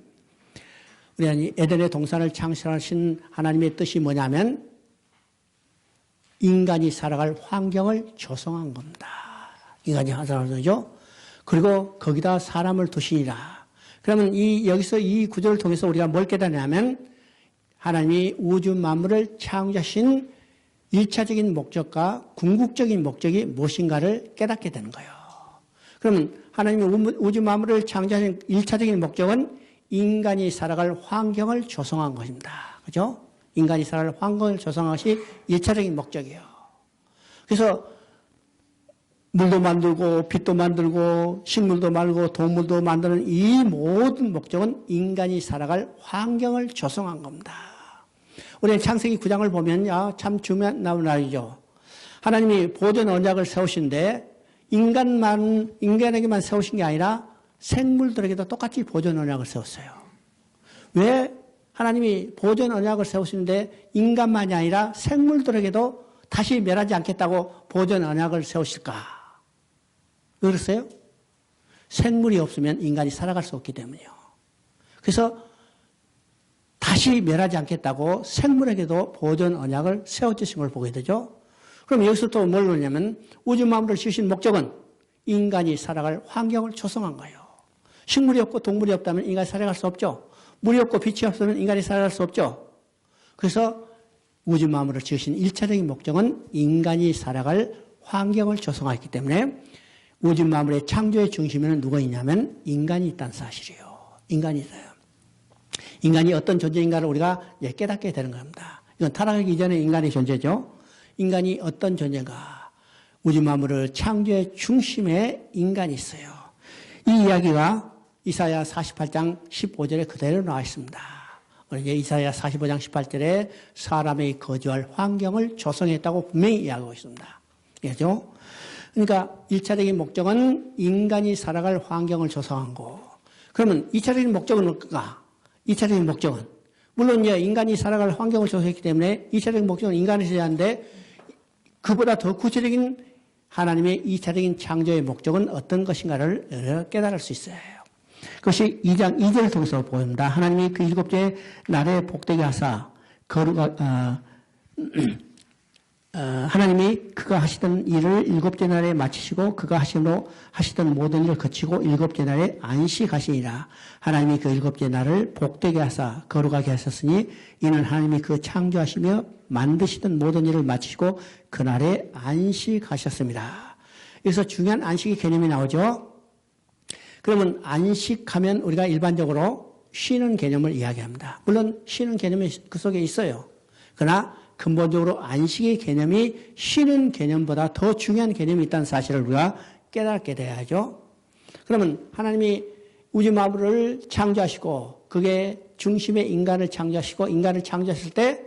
우리 에덴의 동산을 창설하신 하나님의 뜻이 뭐냐면 인간이 살아갈 환경을 조성한 겁니다. 인간이 살아갈 거죠. 그리고 거기다 사람을 두시니라. 그러면 여기서 이 구절을 통해서 우리가 뭘 깨닫냐면 하나님이 우주 만물을 창조하신 1차적인 목적과 궁극적인 목적이 무엇인가를 깨닫게 되는 거예요. 그러면 하나님이 우주 만물을 창조하신 1차적인 목적은 인간이 살아갈 환경을 조성한 것입니다. 그죠? 인간이 살아갈 환경을 조성한 것이 1차적인 목적이에요. 그래서 물도 만들고 빛도 만들고 식물도 만들고 동물도 만드는 이 모든 목적은 인간이 살아갈 환경을 조성한 겁니다. 우리는 창세기 9장을 보면 참 중요한 날이죠. 하나님이 보존 언약을 세우신데 인간에게만 세우신 게 아니라 생물들에게도 똑같이 보존 언약을 세웠어요. 왜 하나님이 보존 언약을 세우시는데 인간만이 아니라 생물들에게도 다시 멸하지 않겠다고 보존 언약을 세우실까? 왜 그랬어요? 생물이 없으면 인간이 살아갈 수 없기 때문이에요. 그래서 다시 멸하지 않겠다고 생물에게도 보존 언약을 세워주신 걸 보게 되죠. 그럼 여기서 또 뭘 보냐면 우주 만물을 지으신 목적은 인간이 살아갈 환경을 조성한 거예요. 식물이 없고 동물이 없다면 인간이 살아갈 수 없죠. 물이 없고 빛이 없으면 인간이 살아갈 수 없죠. 그래서 우주 만물을 지으신 1차적인 목적은 인간이 살아갈 환경을 조성하기 때문에 우주 만물의 창조의 중심에는 누가 있냐면 인간이 있다는 사실이에요. 인간이 있어요. 인간이 어떤 존재인가를 우리가 깨닫게 되는 겁니다. 이건 타락하기 이전의 인간의 존재죠. 인간이 어떤 존재인가. 우주 만물을 창조의 중심에 인간이 있어요. 이 이야기가 이사야 48장 15절에 그대로 나와 있습니다. 이제 이사야 45장 18절에 사람의 거주할 환경을 조성했다고 분명히 이야기하고 있습니다. 그렇죠? 그러니까 1차적인 목적은 인간이 살아갈 환경을 조성한 거. 그러면 2차적인 목적은 뭘까? 2차적인 목적은 물론 인간이 살아갈 환경을 조성했기 때문에 2차적인 목적은 인간이 있어야 하는데 그보다 더 구체적인 하나님의 2차적인 창조의 목적은 어떤 것인가를 깨달을 수 있어요. 그것이 2장 2절을 통해서 보입니다. 하나님이 그 7째 날에 복되게 하사 하나님이 그가 하시던 일을 7째 날에 마치시고 그가 하시던 모든 일을 거치고 7째 날에 안식하시니라. 하나님이 그 7째 날을 복되게 하사 거룩하게 하셨으니 이는 하나님이 그 창조하시며 만드시던 모든 일을 마치시고 그날에 안식하셨습니다. 여기서 중요한 안식의 개념이 나오죠. 그러면 안식하면 우리가 일반적으로 쉬는 개념을 이야기합니다. 물론 쉬는 개념이 그 속에 있어요. 그러나 근본적으로 안식의 개념이 쉬는 개념보다 더 중요한 개념이 있다는 사실을 우리가 깨닫게 돼야죠. 그러면 하나님이 우주 만물을 창조하시고 그게 중심에 인간을 창조하시고 인간을 창조하실 때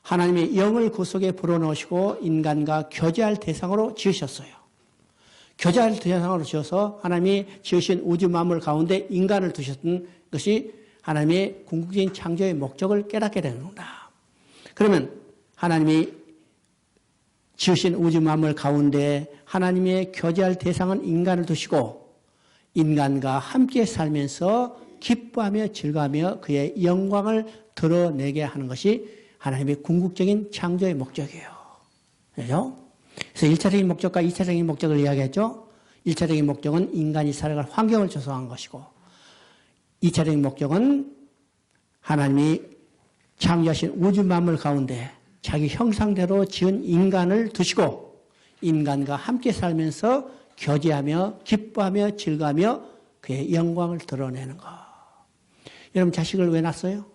하나님의 영을 그 속에 불어넣으시고 인간과 교제할 대상으로 지으셨어요. 교제할 대상으로 지어서 하나님이 지으신 우주 만물 가운데 인간을 두셨던 것이 하나님의 궁극적인 창조의 목적을 깨닫게 되는 겁니다. 그러면 하나님이 지으신 우주 만물 가운데 하나님의 교제할 대상은 인간을 두시고 인간과 함께 살면서 기뻐하며 즐거워하며 그의 영광을 드러내게 하는 것이 하나님의 궁극적인 창조의 목적이에요. 그렇죠? 그래서 1차적인 목적과 2차적인 목적을 이야기했죠. 1차적인 목적은 인간이 살아갈 환경을 조성한 것이고 2차적인 목적은 하나님이 창조하신 우주 만물 가운데 자기 형상대로 지은 인간을 두시고 인간과 함께 살면서 교제하며 기뻐하며 즐거워하며 그의 영광을 드러내는 것. 여러분 자식을 왜 낳았어요?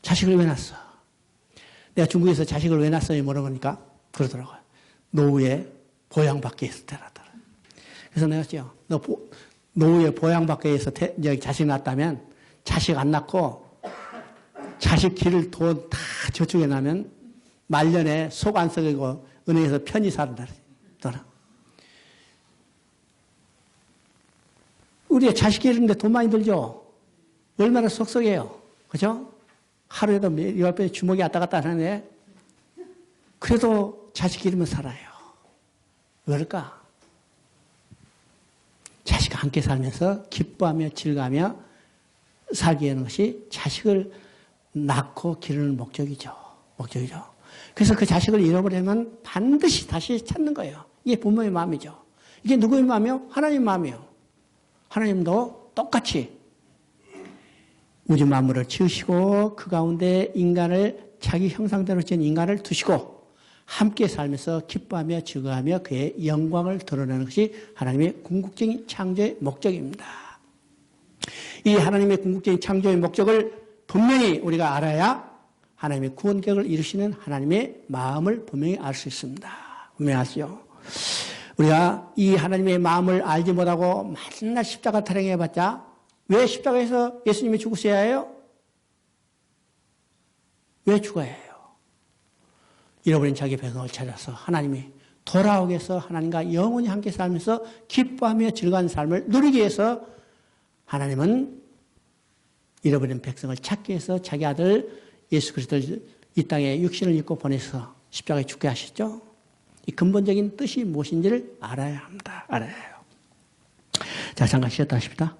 자식을 왜 낳았어? 내가 중국에서 자식을 왜 낳았어요? 물어보니까 그러더라고요. 노후에 보양받기 있을 때라더라. 그래서 내가 했죠. 너 노후에 보양받기 위해서 자식 낳았다면 자식 안 낳고 자식 기를 돈 다 저축해 놔면 말년에 속 안 썩이고 은행에서 편히 산다. 우리 자식 기르는데 돈 많이 들죠? 얼마나 속썩해요. 그죠? 하루에도 몇 배 주먹이 왔다 갔다 하는데 그래도 자식 기르면 살아요. 왜 그럴까? 자식과 함께 살면서 기뻐하며 즐거하며 살게 하는 것이 자식을 낳고 기르는 목적이죠. 그래서 그 자식을 잃어버리면 반드시 다시 찾는 거예요. 이게 부모의 마음이죠. 이게 누구의 마음이요? 하나님의 마음이요. 하나님도 똑같이 우주 만물을 지으시고 그 가운데 인간을 자기 형상대로 지은 인간을 두시고 함께 살면서 기뻐하며 즐거워하며 그의 영광을 드러내는 것이 하나님의 궁극적인 창조의 목적입니다. 이 하나님의 궁극적인 창조의 목적을 분명히 우리가 알아야 하나님의 구원 계획을 이루시는 하나님의 마음을 분명히 알 수 있습니다. 분명히 아시죠? 우리가 이 하나님의 마음을 알지 못하고 맨날 십자가 타령해봤자 왜 십자가에서 예수님이 죽으셔야 해요? 왜 죽어야 해요? 잃어버린 자기 백성을 찾아서 하나님이 돌아오게 해서 하나님과 영원히 함께 살면서 기뻐하며 즐거운 삶을 누리기 위해서 하나님은 잃어버린 백성을 찾기 위해서 자기 아들 예수 그리스도를 이 땅에 육신을 입고 보내서 십자가에 죽게 하셨죠. 이 근본적인 뜻이 무엇인지를 알아야 합니다. 알아야 해요. 자, 잠깐 쉬었다 하십니다.